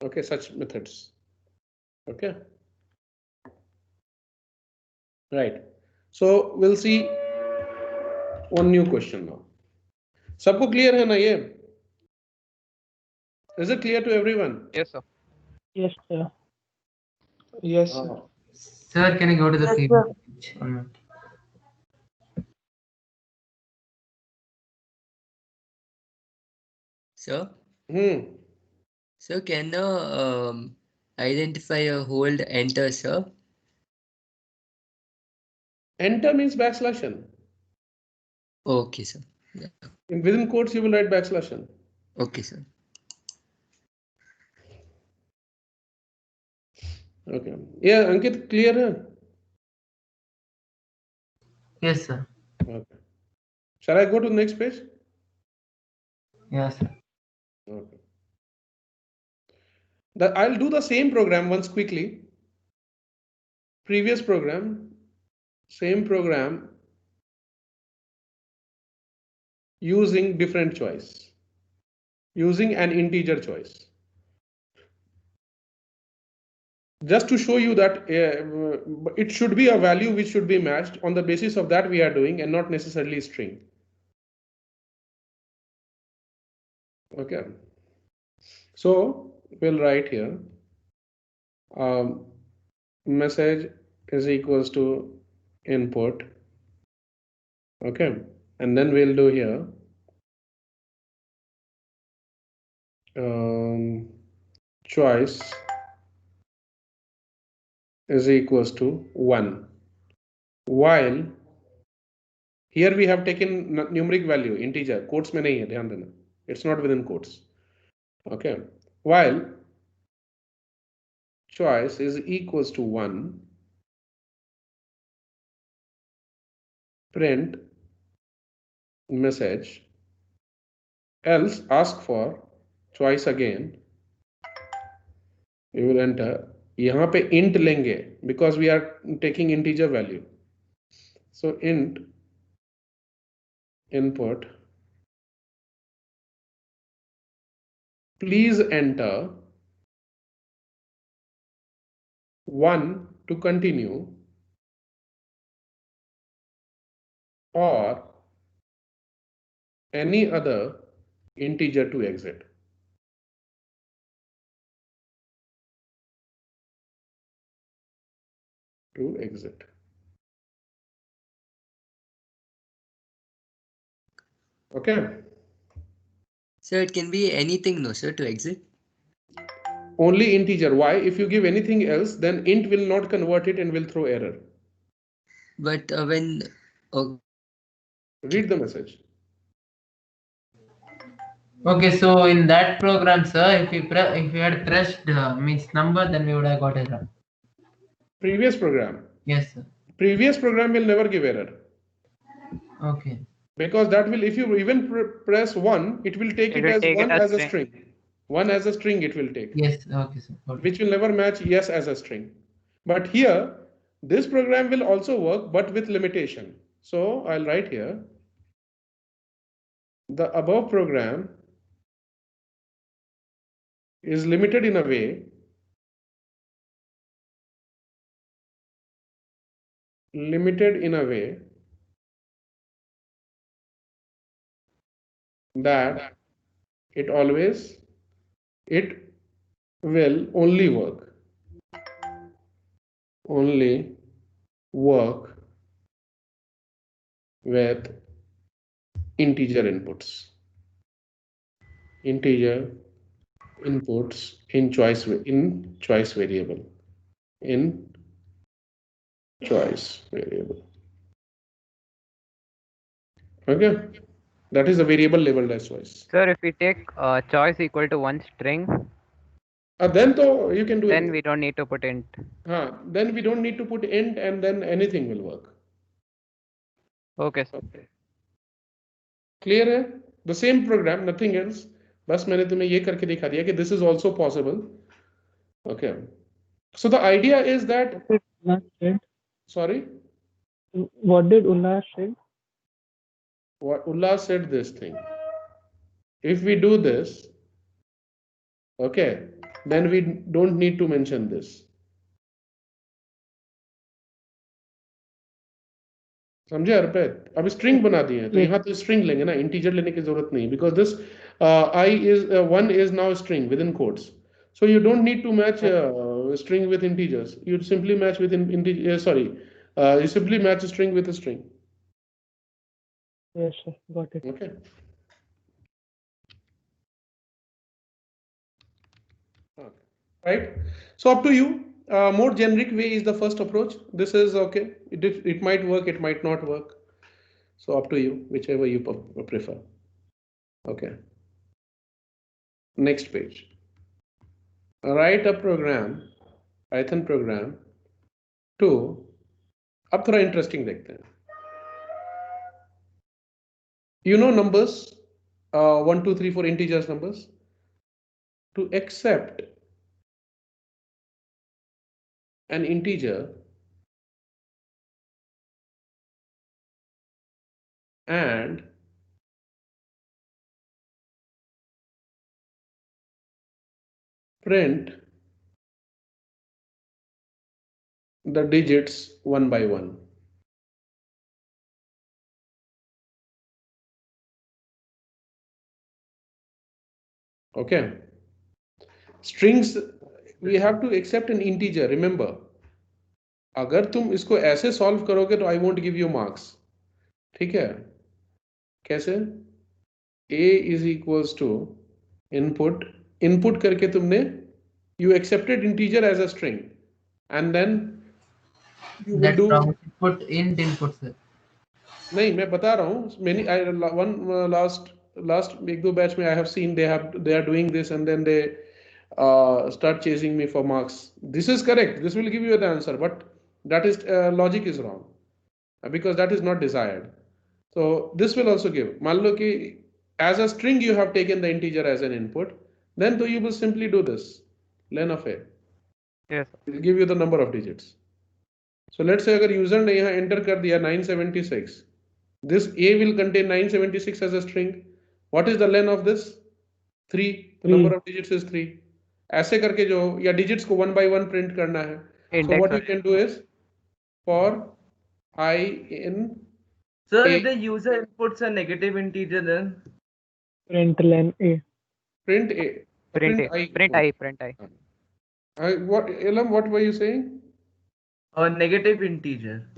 Okay, such methods. Okay, right. So we'll see one new question now. सबको clear है ना ये? Is it clear to everyone?
Yes, sir.
Yes, sir.
Yes, sir.
Sir, can I go to the page?
Sir?
Sir, can identify a hold enter, sir?
Enter means backslash n.
Okay, sir. Yeah.
Within quotes you will write backslash n.
Okay, sir.
Okay. Yeah, Ankit, clear?
Yes, sir.
Okay. Shall I go to the next page?
Yes, sir.
Okay. I'll do the same program once quickly. Previous program, same program using different choice, using an integer choice. Just to show you that it should be a value which should be matched. On the basis of that we are doing, and not necessarily string. Okay. So we'll write here message is equals to input. Okay. And then we'll do here choice is equals to 1, while here we have taken numeric value integer, quotes में नहीं है, ध्यान देना, it's not within quotes. Okay, while choice is equals to 1, print message, else ask for choice again. We will enter, यहाँ पे int लेंगे because we are taking integer value. So int input, please enter 1 to continue or any other integer to exit. To exit. Okay.
So it can be anything, no, sir, to exit?
Only integer. Why? If you give anything else, then int will not convert it and will throw error.
But when... Okay.
Read the message.
Okay, so in that program, sir, if you had pressed means number, then we would have got error.
Previous program.
Yes, sir.
Previous program will never give error.
Okay.
Because that will, if you even press 1, it will take it as 1 as a string. 1 as a string it will take.
Yes, okay, sir.
Which will never match yes as a string. But here, this program will also work, but with limitation. So I'll write here, the above program is limited in a way that it will only work with integer inputs in choice variable. Okay, that is a variable labeled as choice.
Sir, if we take choice equal to 1 string,
then you can do
then
anything.
we don't need to put int.
Then we don't need to put int, and then anything will work.
Okay, sir.
Okay. Clear है? The same program, nothing else. बस मैंने तुम्हें ये करके दिखा दिया कि this is also possible. Okay. So the idea is that. Sorry.
What did Ullas say?
What Ullas said this thing. If we do this, okay, then we don't need to mention this. समझे अर्पित? अब string बना दिए हैं तो यहाँ तो string लेंगे ना, इंटीजर लेने की जरूरत नहीं, because this one is now string within quotes. So you don't need to match string with integers. You simply match with you simply match a string with a string.
Yes, sir. Got it.
Okay. Right. So up to you. More generic way is the first approach. This is okay. It might work, it might not work. So up to you, whichever you prefer. Okay. Next page. Write a program Python program to, अब थोड़ा interesting देखते हैं. You know numbers, 1, 2, 3, 4 integers numbers. To accept an integer and print the digits one by one. Okay. Strings, we have to accept an integer. Remember, अगर तुम इसको ऐसे solve करोगे तो I won't give you marks. ठीक है? कैसे? A is equals to input करके तुमने you accepted integer as a string and then you will do
input int input sir.
नहीं, मैं बता रहा हूँ. Many one last एक दो बैच में I have seen they are doing this and then they start chasing me for marks. This is correct. This will give you the answer, but that is logic is wrong because that is not desired. So this will also give. मान लो कि as a string you have taken the integer as an input, then you will simply do this len of a.
Yes.
It will give you the number of digits. So let's say अगर user ने यहाँ enter कर दिया 976. This A will contain 976 as a string. What is the len of this? 3. The number of digits is 3. ऐसे करके जो या digits को 1 by 1 print करना है. So what you can do is for I in
Sir,
A,
if the user inputs a negative integer, then
Print len A.
Print A.
Print I.
What were you saying?
a negative integer.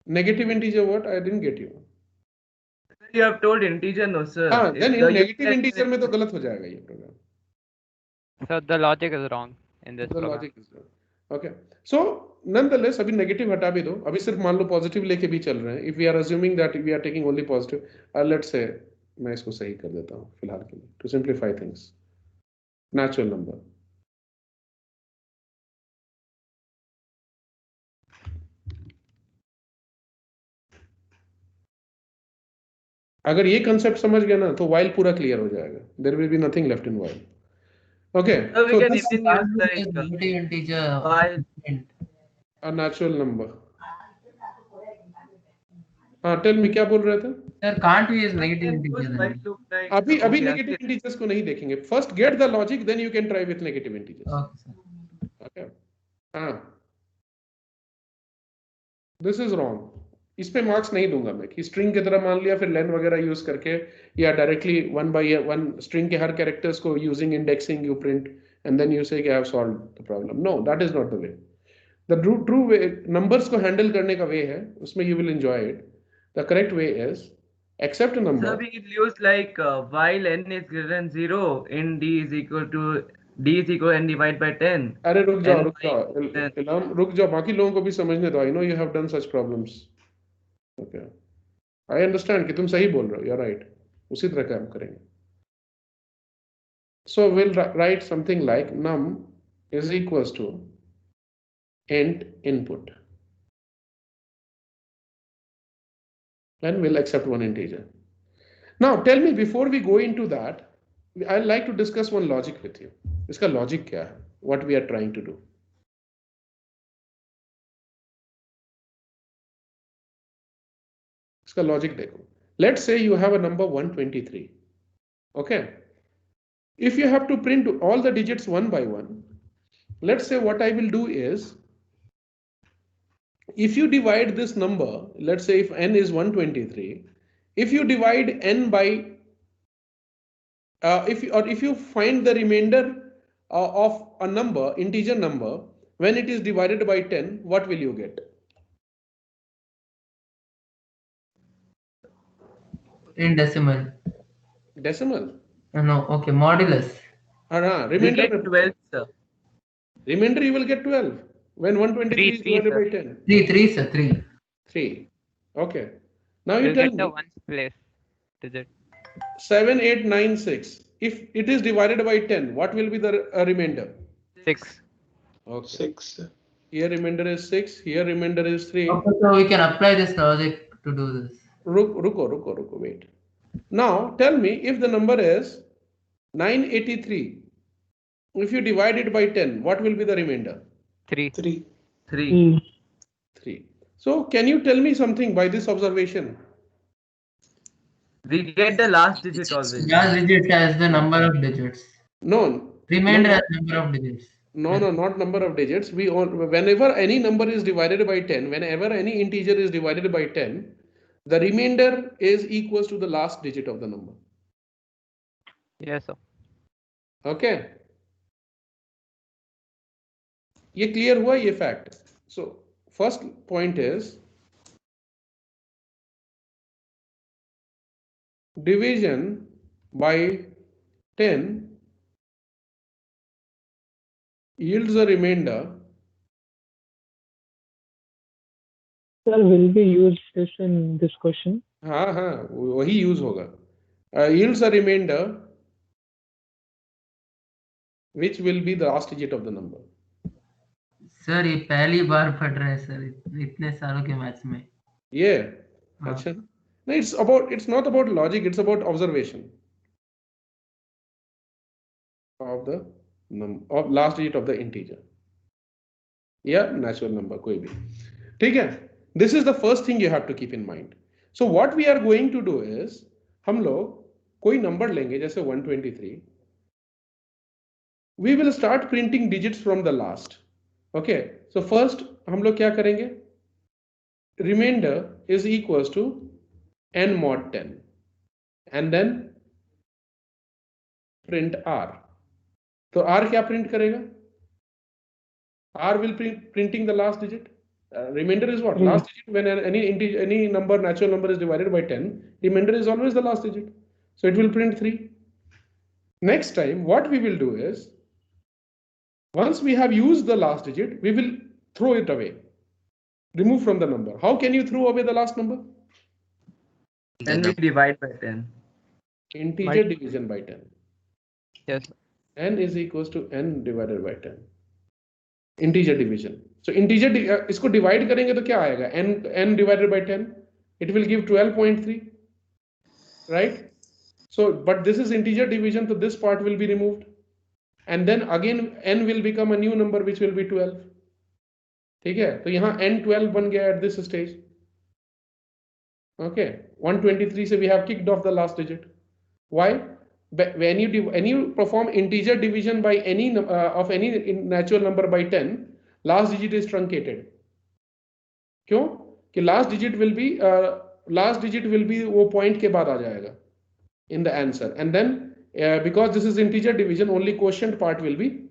Negative integer what? I didn't get you.
You have told integer, no sir.
हाँ, then
If
in
the
negative
user-
integer में तो गलत हो जाएगा ये program.
So the logic is wrong in this
The
program.
logic is wrong. Okay. So nonetheless, अभी negative हटा भी दो. अभी सिर्फ मान लो positive लेके भी चल रहे हैं. If we are assuming that we are taking only positive, let's say मैं इसको सही कर देता हूँ फिलहाल के लिए. To simplify things. Natural number. अगर ये concept समझ गए ना तो while पूरा clear हो जाएगा. There will be nothing left in while. Okay.
So we
So
can
this
even use like
negative integer
while
int.
a natural number. हाँ, tell me क्या बोल रहे थे?
Sir, can't we use negative
inputs
integer
might
then?
look like
अभी
okay,
negative integers को नहीं देखेंगे. First get the logic, then you can try with negative integers.
Okay sir.
Okay. हाँ. This is wrong. इस पे marks नहीं दूंगा मैं कि स्ट्रिंग की तरह मान लिया फिर लेन वगैरह यूज करके या डायरेक्टली 1 by 1 स्ट्रिंग के हर कैरेक्टर्स को using indexing you print and then you say कि I have solved the problem. No, that is not the way. The true way numbers को हैंडल करने का वे है, उसमें you will enjoy it. The correct way is accept a number.
So we can use like while n is greater than 0, in d is equal to n divided by 10.
अरे रुक जाओ इलाम, रुक जाओ, बाकी लोगों को भी समझने दो. I know you have done such problems. Okay, I understand कि तुम सही बोल रहे हो, यू आर राइट. उसी तरह काम करेंगे. So will write something like num is equals to int input and we'll accept one integer. Now tell me, before we go into that, I'd like to discuss one logic with you. इसका logic क्या है? What we are trying to do. इसका logic देखो. Let's say you have a number 123. Okay. If you have to print all the digits one by one, let's say what I will do is, if you divide this number, let's say if n is 123, if you divide n by if you find the remainder of a number, integer number, when it is divided by 10, what will you get?
In decimal.
Decimal.
No, okay, modulus.
We
Remainder
get 12, sir.
Remainder you will get 12 when 123 is divided by 10.
3 sir, 3.
3. Okay. Now you
We'll
tell
get the
me
ones place digit.
7, 8, 9, 6. If it is divided by 10, what will be the remainder?
6.
Okay.
6.
Here remainder is 6. Here remainder is 3.
Okay, so we can apply this logic to do this.
Ruko, wait. Now tell me, if the number is 983, if you divide it by 10, what will be the remainder?
3.
3.
So can you tell me something by this observation?
We get the last digit always.
Last digit as the number of digits.
No.
Remainder as number of digits.
No, not number of digits. Whenever any number is divided by 10, whenever any integer is divided by 10, the remainder is equals to the last digit of the number.
Yes, sir.
Okay. ये clear हुआ ये fact. So first point is division by 10 yields a remainder.
Sir, will we use this in this question?
हाँ वही use होगा. Yields a remainder which will be the last digit of the number.
Sir ये पहली बार पढ़ रहे हैं sir इतने सालों के मैथ्स में.
Yeah. अच्छा. No, it's not about logic, it's about observation of the last digit of the integer. Yeah, natural number कोई भी. ठीक है. This is the first thing you have to keep in mind. So what we are going to do is हम लोग कोई number लेंगे जैसे 123. We will start printing digits from the last. Okay. So first हम लोग क्या करेंगे? Remainder is equals to n mod 10 and then print r. तो r क्या print करेगा? R will printing the last digit. Remainder is what? Last digit. When any number, natural number is divided by 10, remainder is always the last digit. So it will print 3. Next time, what we will do is, once we have used the last digit, we will throw it away. Remove from the number. How can you throw away the last number?
And we divide by 10.
Integer division by 10.
Yes.
N is equals to n divided by 10. Integer division. So integer इसको divide करेंगे तो क्या आएगा? n divided by 10. It will give 12.3. Right? So, but this is integer division, so this part will be removed. And then again n will become a new number which will be 12. ठीक है? तो यहाँ n 12 बन गया at this stage. Okay. 123 से we have kicked off the last digit. Why? When you perform integer division by any of any natural number by 10, last digit is truncated. क्यों? कि last digit will be वो point के बाद आ जाएगा in the answer, and then because this is integer division, only quotient part will be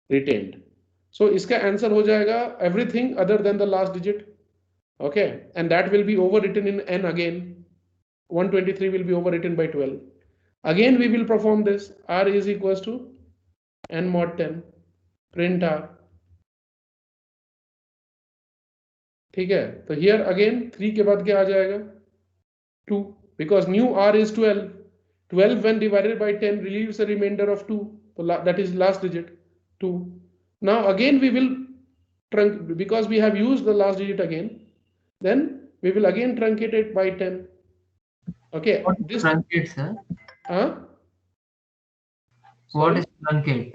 retained. So इसका answer हो जाएगा everything other than the last digit. Okay, and that will be overwritten in n again. 123 will be overwritten by 12. Again we will perform this. R is equals to n mod 10. Print R. ठीक है? तो here again 3 के बाद क्या आ जाएगा? 2, because new R is 12. 12 when divided by 10 relieves a remainder of 2. So that is last digit 2. Now again we will because we have used the last digit again. Then we will again truncate it by 10. Okay.
What is truncate, sir? What is truncate?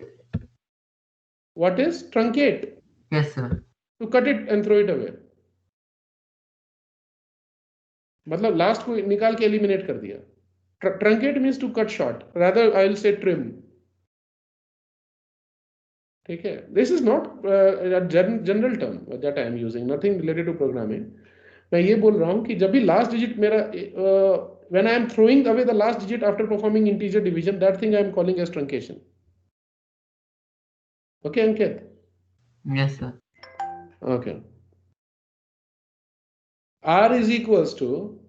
What is truncate?
Yes, sir.
To cut it and throw it away. मतलब last को निकाल के eliminate कर दिया. Truncate means to cut short. Rather, I will say trim. ठीक है? This is not a general term that I am using. Nothing related to programming. मैं ये बोल रहा हूँ कि जब भी last digit मेरा when I am throwing away the last digit after performing integer division, that thing I am calling as truncation. Okay, Ankit?
Yes, sir.
Okay. R is equals to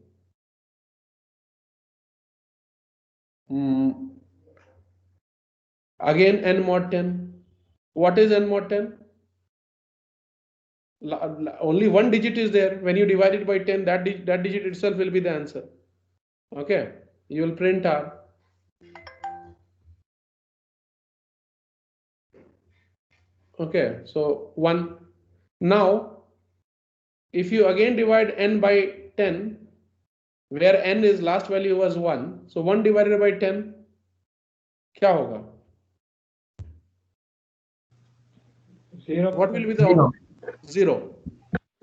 again n mod 10. What is n mod 10? Only one digit is there. When you divide it by 10, that digit itself will be the answer. Okay, you will print R. Okay, so 1. Now if you again divide n by 10, where n is last value was 1, so 1 divided by 10 क्या होगा? What will be the output? 0.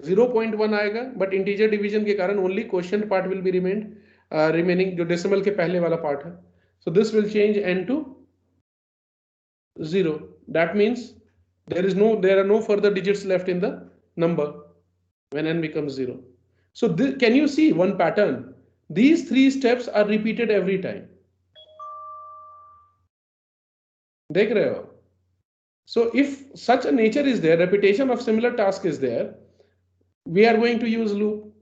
0.1 आएगा, but integer division के कारण only quotient part will be remaining, जो decimal के पहले वाला part है. So this will change n to 0. That means there are no further digits left in the number when n becomes 0. So can you see one pattern? These 3 steps are repeated every time. देख रहे हो? So if such a nature is there, repetition of similar task is there, we are going to use loop.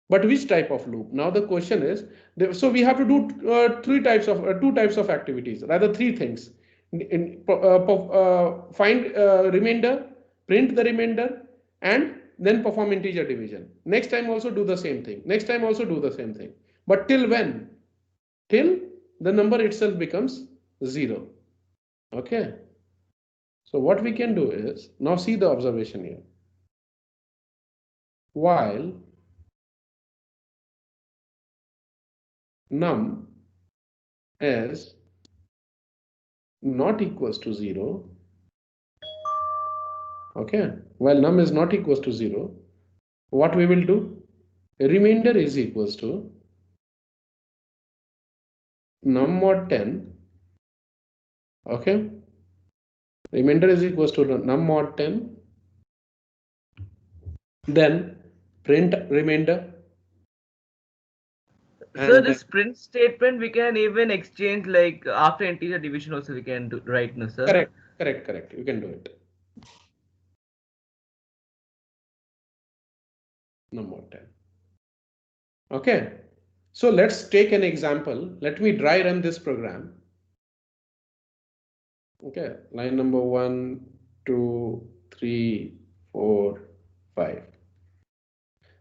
But which type of loop? Now the question is, so we have to do two types of activities, rather 3 things. Find remainder, print the remainder, and then perform integer division. Next time also do the same thing. Next time also do the same thing. But till when? Till the number itself becomes 0. Okay. So what we can do is, now see the observation here. While num is not equals to 0, okay, while num is not equals to 0, what we will do? Remainder is equals to num mod 10, okay, remainder is equals to num mod 10, then print remainder.
So this print statement we can even exchange, like after integer division also we can do, right? No, sir?
Correct. You can do it. Number 10. Okay. So let's take an example. Let me dry run this program. Okay. Line number 1, 2, 3, 4, 5.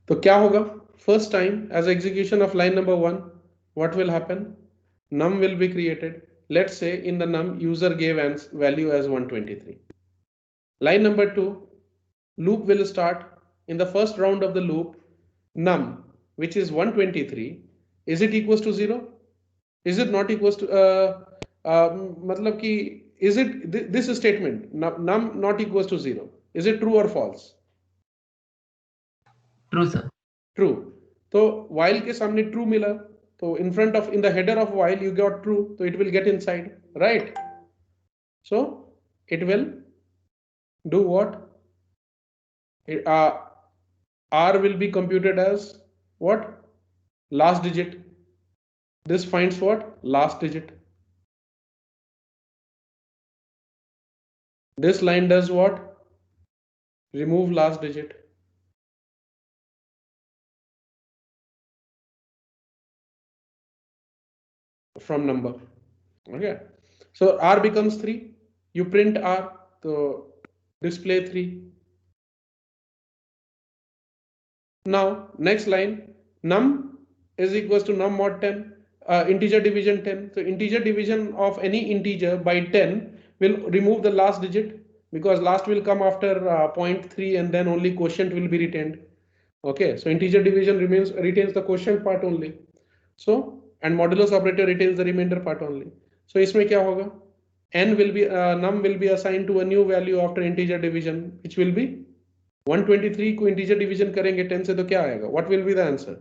तो क्या होगा? First time as execution of line number 1, what will happen? Num will be created. Let's say in the num user gave value as 123. Line number 2, loop will start. In the first round of the loop, num, which is 123, is it equals to 0? Is it not equals to मतलब कि is it this statement num not equals to 0, is it true or false?
True, sir.
True. तो while के सामने true मिला, तो in the header of while you got true, so it will get inside, right? So it will do what? R will be computed as what? Last digit. This finds what? Last digit. This line does what? Remove last digit. From number. Okay. So R becomes 3. You print R, so display 3. Now next line, num is equals to num mod 10, integer division 10. So integer division of any integer by 10 will remove the last digit, because last will come after 0.3 and then only quotient will be retained. Okay, so integer division retains the quotient part only. So and modulus operator retains the remainder part only. So इसमें क्या होगा? N will be num will be assigned to a new value after integer division, which will be 123 को integer division करेंगे 10 से तो क्या आएगा? What will be the answer?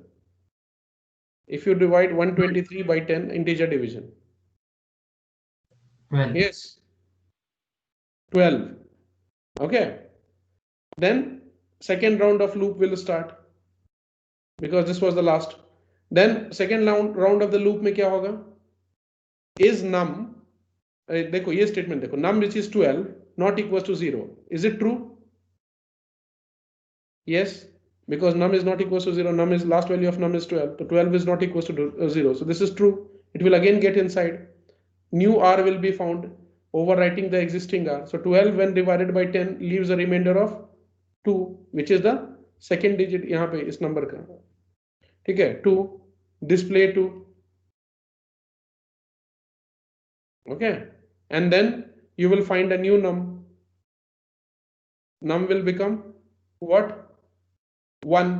If you divide 123 by 10 integer division.
12.
Yes. 12. Okay. Then second round of loop will start, because this was the last. Then second round of the loop में क्या होगा? Is num, देखो ये statement देखो, num which is 12 not equals to 0. Is it true? Yes, because num is not equals to 0. Num is last value of num is 12. So 12 is not equals to 0. So this is true. It will again get inside. New R will be found, overwriting the existing R. So 12 when divided by 10 leaves a remainder of 2, which is the second digit यहाँ पे इस number का. ठीक है, 2, display 2. Okay, and then you will find a new num. Num will become what 1,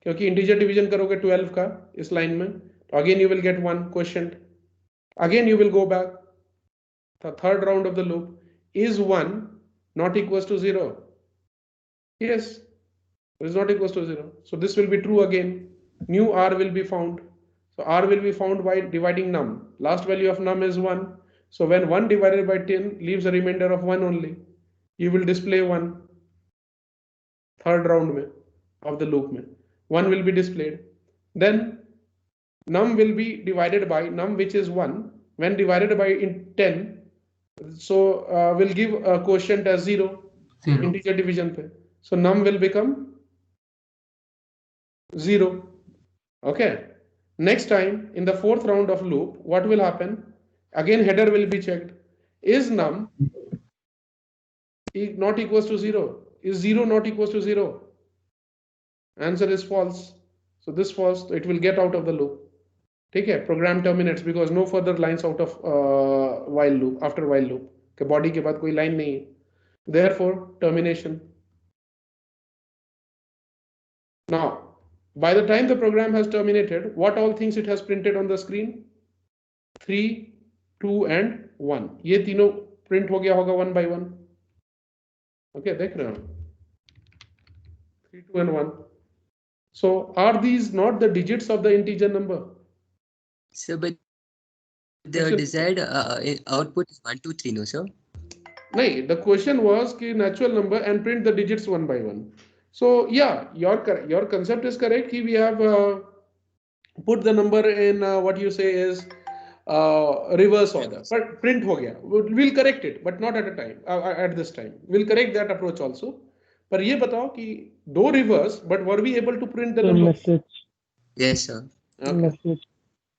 क्योंकि integer division करोगे 12 का इस लाइन में, तो again you will get 1 quotient, again you will go back. The third round of the loop, is 1 not equals to 0? Yes, it is not equals to 0. So this will be true again. New r will be found. So r will be found by dividing num. Last value of num is 1. So when 1 divided by 10 leaves a remainder of 1 only, you will display 1. Third round mein, of the loop mein, 1 will be displayed. Then num will be divided by num which is 1. When divided by 10, so we'll give a quotient as 0, integer division pe. So num will become 0. Okay. Next time in the fourth round of loop, what will happen? Again header will be checked. Is num not equals to 0? Is 0 not equals to 0? Answer is false. So this false, it will get out of the loop. ठीक है, program terminates because no further lines out of while loop, after while loop के body के बाद कोई line नहीं है. Therefore termination. Now by the time the program has terminated, what all things it has printed on the screen? 3, 2 and 1. ये तीनों print हो गया होगा one by one. Okay, देख रहे हो 3, 2 and 1. So are these not the digits of the integer number?
So but the desired output is 1, 2, 3, no sir?
No, the question was ki natural number and print the digits one by one. So yeah, your concept is correct. We have put the number in what you say is reverse order, but print ho gaya. We'll correct it, but not at a time. At this time, we'll correct that approach also. पर ये बताओ कि दो reverse, but were we able to print the number?
Message.
Yes sir.
Okay.
Message.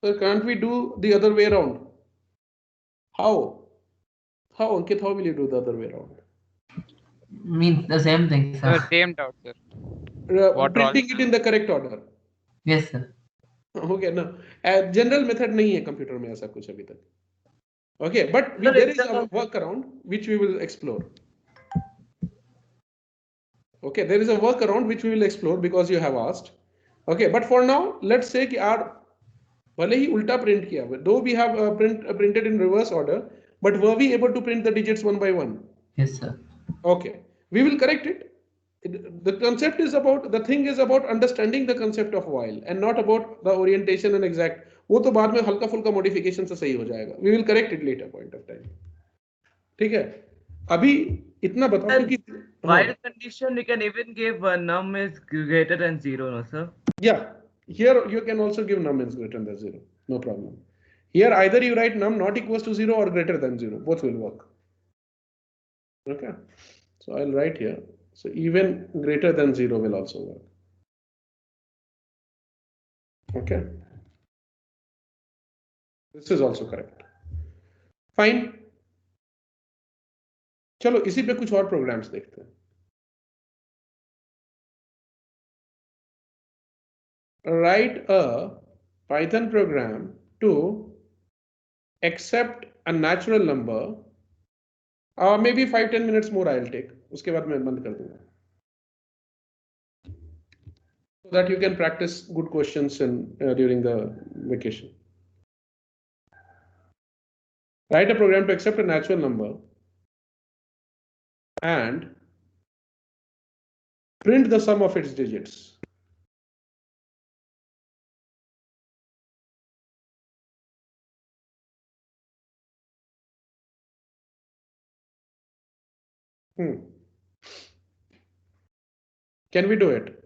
So can't we do the other way around? How? How, Ankit, how will you do the other way around?
Means the same thing, sir.
Same doubt, sir.
Printing it in the correct order.
Yes, sir.
Okay, no. General method नहीं है computer में ऐसा कुछ अभी तक. Okay, but there is a workaround which we will explore. Okay, there is a workaround which we will explore because you have asked. Okay, but for now, let's say कि R भले ही उल्टा print किया हुआ, though we have printed in reverse order, but were we able to print the digits one by one?
Yes, sir.
Okay, we will correct it. The concept is about, the thing is about understanding the concept of while and not about the orientation and exact. वो तो बाद में हल्का फुल्का modification से सही हो जाएगा. We will correct it later point of time. ठीक है? अभी इतना बताओ कि
while condition you can even give num is greater than 0, no sir?
Yeah, here you can also give num is greater than 0. No problem. Here either you write num not equals to 0 or greater than 0. Both will work. Okay. So I'll write here. So even greater than 0 will also work. Okay. This is also correct. Fine. चलो इसी पे कुछ और programs देखते हैं. Write a Python program to accept a natural number. Maybe 5-10 minutes more I'll take. उसके बाद मैं बंद कर दूंगा. So that you can practice good questions during the vacation. Write a program to accept a natural number and print the sum of its digits. Can we do it?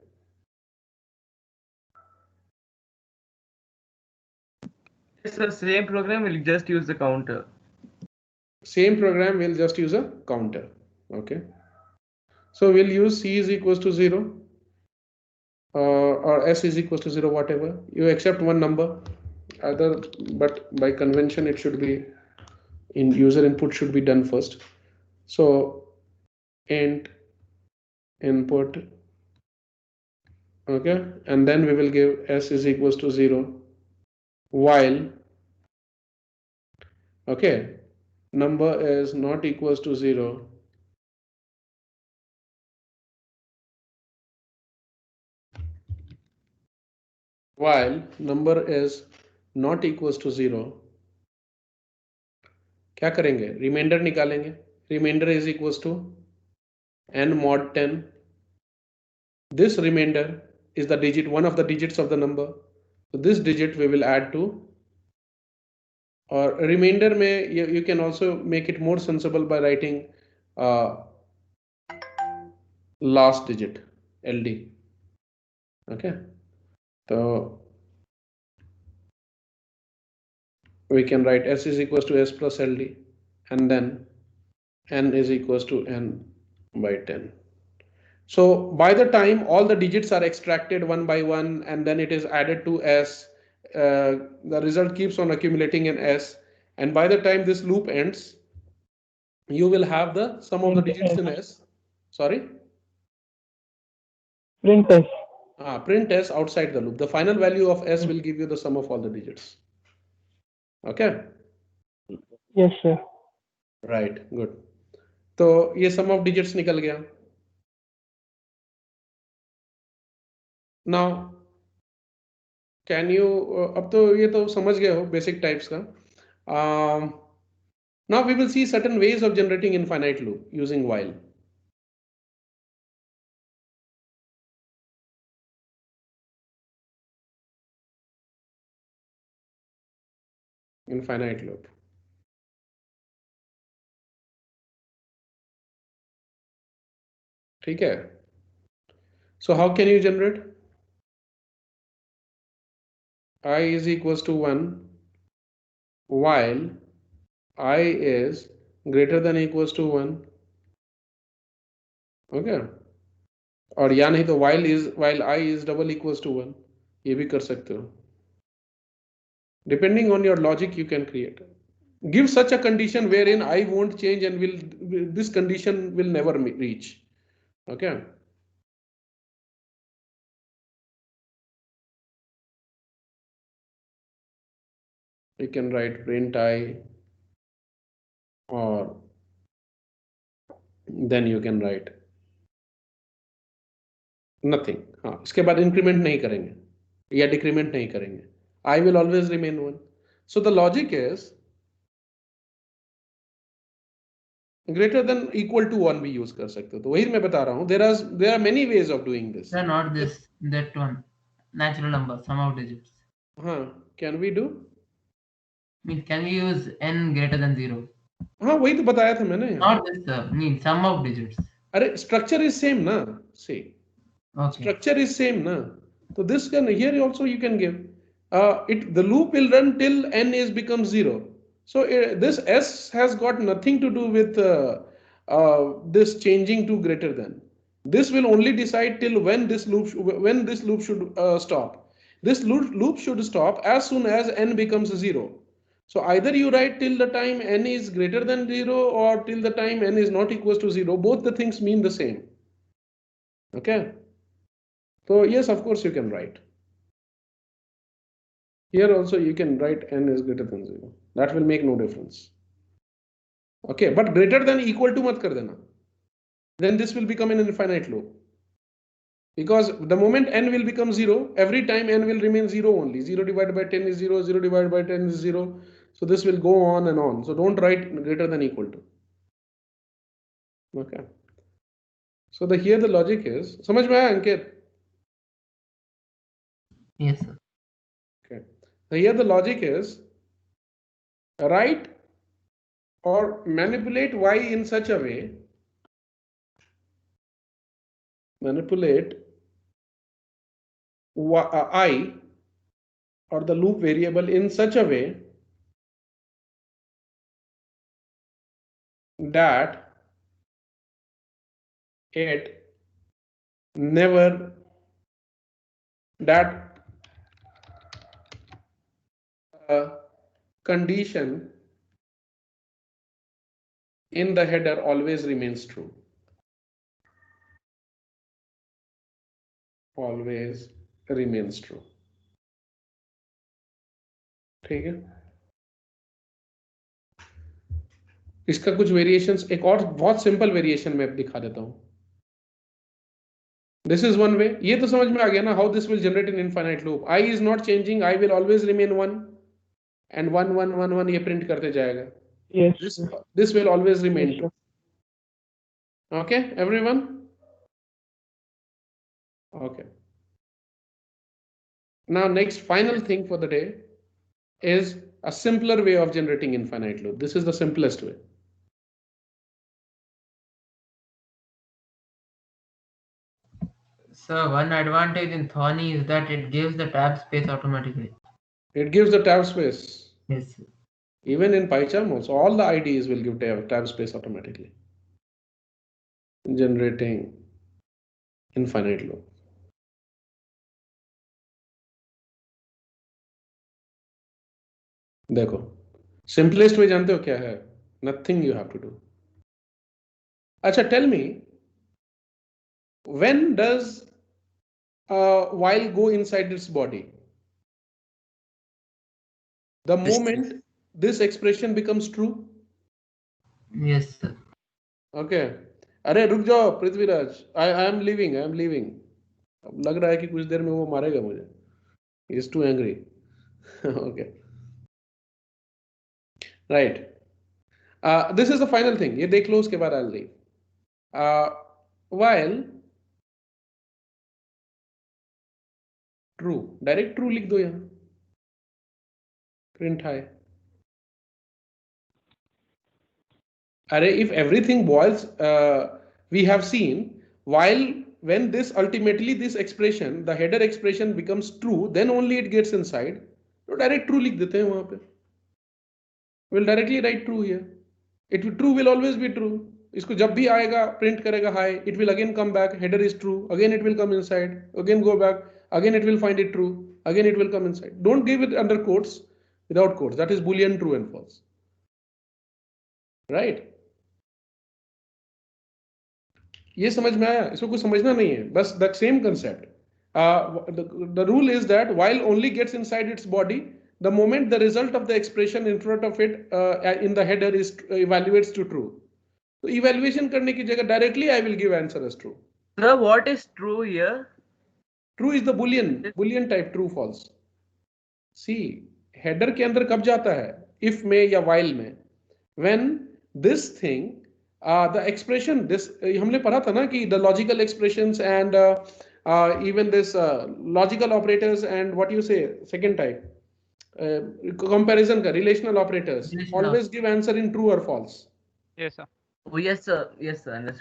Yes, sir. Same program will just use the counter.
Same program will just use a counter. Okay. So we'll use C is equals to 0 or S is equals to 0, whatever. You accept one number, but by convention it should be in user input should be done first. So int input, okay, and then we will give S is equals to 0 while, okay, number is not equals to 0 while number is not equals to 0, क्या करेंगे? Remainder निकालेंगे. Remainder is equals to n mod 10. This remainder is the digit, one of the digits of the number. So this digit we will add to, or remainder में you can also make it more sensible by writing last digit LD. Okay, so we can write S is equals to S plus LD, and then N is equals to N by 10. So by the time all the digits are extracted one by one and then it is added to S, the result keeps on accumulating in S, and by the time this loop ends, you will have the sum of the digits in S. Sorry?
Print S.
Print S outside the loop. The final value of S will give you the sum of all the digits. Okay?
Yes, sir.
Right, good. तो ये sum of digits निकल गया. Now, can you अब तो ये तो समझ गए हो basic types का. Now we will see certain ways of generating infinite loop using while. Infinite loop. ठीक है. So how can you generate? I is equals to 1 while I is greater than equals to 1. Okay. और या नहीं तो while I is double equals to 1. ये भी कर सकते हो. Depending on your logic you can create. Give such a condition wherein I won't change and this condition will never reach. Okay. You can write print I, or then you can write nothing. हाँ, इसके बाद increment नहीं करेंगे या decrement नहीं करेंगे. I will always remain 1. So the logic is greater than equal to 1 भी use कर सकते हो. तो वही मैं बता रहा हूँ. There are many ways of doing this.
Sir, not this, that one. Natural number, sum of digits.
हाँ, can we do?
Can we use n greater than 0?
हाँ, वही तो बताया था मैंने.
Not this, sir. Sum of digits.
अरे structure is same ना. See. Okay. Structure is same na. So this can here also you can give the loop will run till n is becomes 0. So this S has got nothing to do with this changing to greater than. This will only decide till when this loop should stop. This loop should stop as soon as n becomes 0. So either you write till the time n is greater than 0 or till the time n is not equals to 0. Both the things mean the same. Okay. So yes, of course you can write. Here also you can write n is greater than 0. That will make no difference. Okay, but greater than equal to mat kar dena. Then this will become an infinite loop. Because the moment n will become 0, every time n will remain 0 only. 0 divided by 10 is 0, 0 divided by 10 is 0. So this will go on and on. So don't write greater than equal to. Okay. So here the logic is, समझ में आया अंकित?
Yes, sir.
Okay. So here the logic is write or manipulate y in such a way, manipulate I or the loop variable in such a way that it never condition in the header always remains true. Always remains true. ठीक है. इसका कुछ variations, एक और बहुत simple variation मैं दिखा देता हूं. This is one way. ये तो समझ में आ गया ना, how this will generate an infinite loop. I is not changing, I will always remain 1 and 1 1 1 1 ये print करते जाएगा.
Yes.
This will always remain
Yes,
true. Okay, everyone? Okay. Now next final thing for the day is a simpler way of generating infinite loop. This is the simplest way.
So one advantage in Thorny is that it gives the tab space automatically.
It gives the tab space.
Yes.
Even in PyCharm also, all the IDEs will give tab space automatically. Generating infinite loop. देखो, simplest way जानते हो क्या है? Nothing you have to do. अच्छा, tell me, when does while go inside its body? The moment this expression becomes true?
Yes, sir.
Okay. अरे रुक जाओ Prithviraj, I am leaving. अब लग रहा है कि कुछ देर में वो मारेगा मुझे. He is too angry. Okay. Right. This is the final thing. ये देख लो, उसके बाद I'll leave. While true, direct true लिख दो यहाँ. Print high. Array, if everything boils, we have seen, when this ultimately this expression, the header expression becomes true, then only it gets inside. So direct true लिख देते हैं वहाँ पे. We'll directly write true here. True will always be true. इसको जब भी आएगा print करेगा high, it will again come back. Header is true. Again it will come inside. Again go back. Again it will find it true. Again it will come inside. Don't give it under quotes. Without quotes. That is Boolean true and false. Right? ये समझ में आया? इसको कुछ समझना नहीं है, बस the same concept. The rule is that while only gets inside its body, the moment the result of the expression in front of it in the header is evaluates to true. So evaluation करने की जगह directly I will give answer as true.
Sir, what is true here?
True is the Boolean type, true false. See, header के अंदर कब जाता है? If में या while में? When this thing the expression, this हमने पढ़ा था ना कि the logical expressions and even this logical operators and what you say second type comparison का relational operators always give answer in true or false.
Yes sir.
Oh yes sir, yes sir,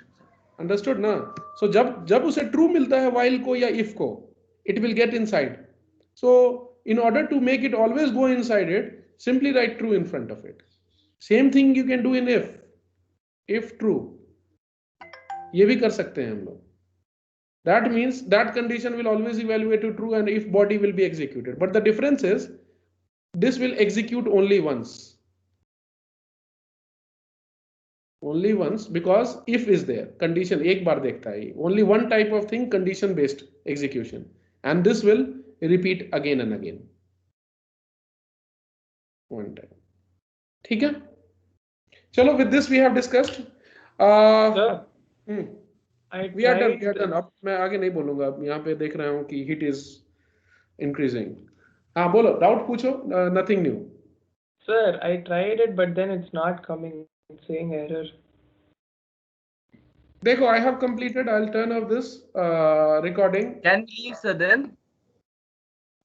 understood ना? So जब उसे true मिलता है while को या if को, it will get inside. So in order to make it always go inside it, simply write true in front of it. Same thing you can do in if true, ये भी कर सकते हैं हम लोग. That means that condition will always evaluate to true and if body will be executed. But the difference is this will execute only once. Only once because if is there. Condition एक बार देखता है. Only one type of thing, condition based execution. And this will repeat again and again. One time. ठीक है? चलो, with this we have discussed.
Sir,
we are done. अब मैं आगे नहीं बोलूंगा. यहाँ पे देख रहा हूँ कि heat is increasing. हाँ बोलो, doubt पूछो. Nothing new.
Sir, I tried it, but then it's not coming. It's saying error.
देखो, I have completed. I'll turn off this recording.
Can we leave, sir? Then?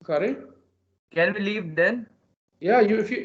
Sorry.
Can we leave then?
Yeah, if you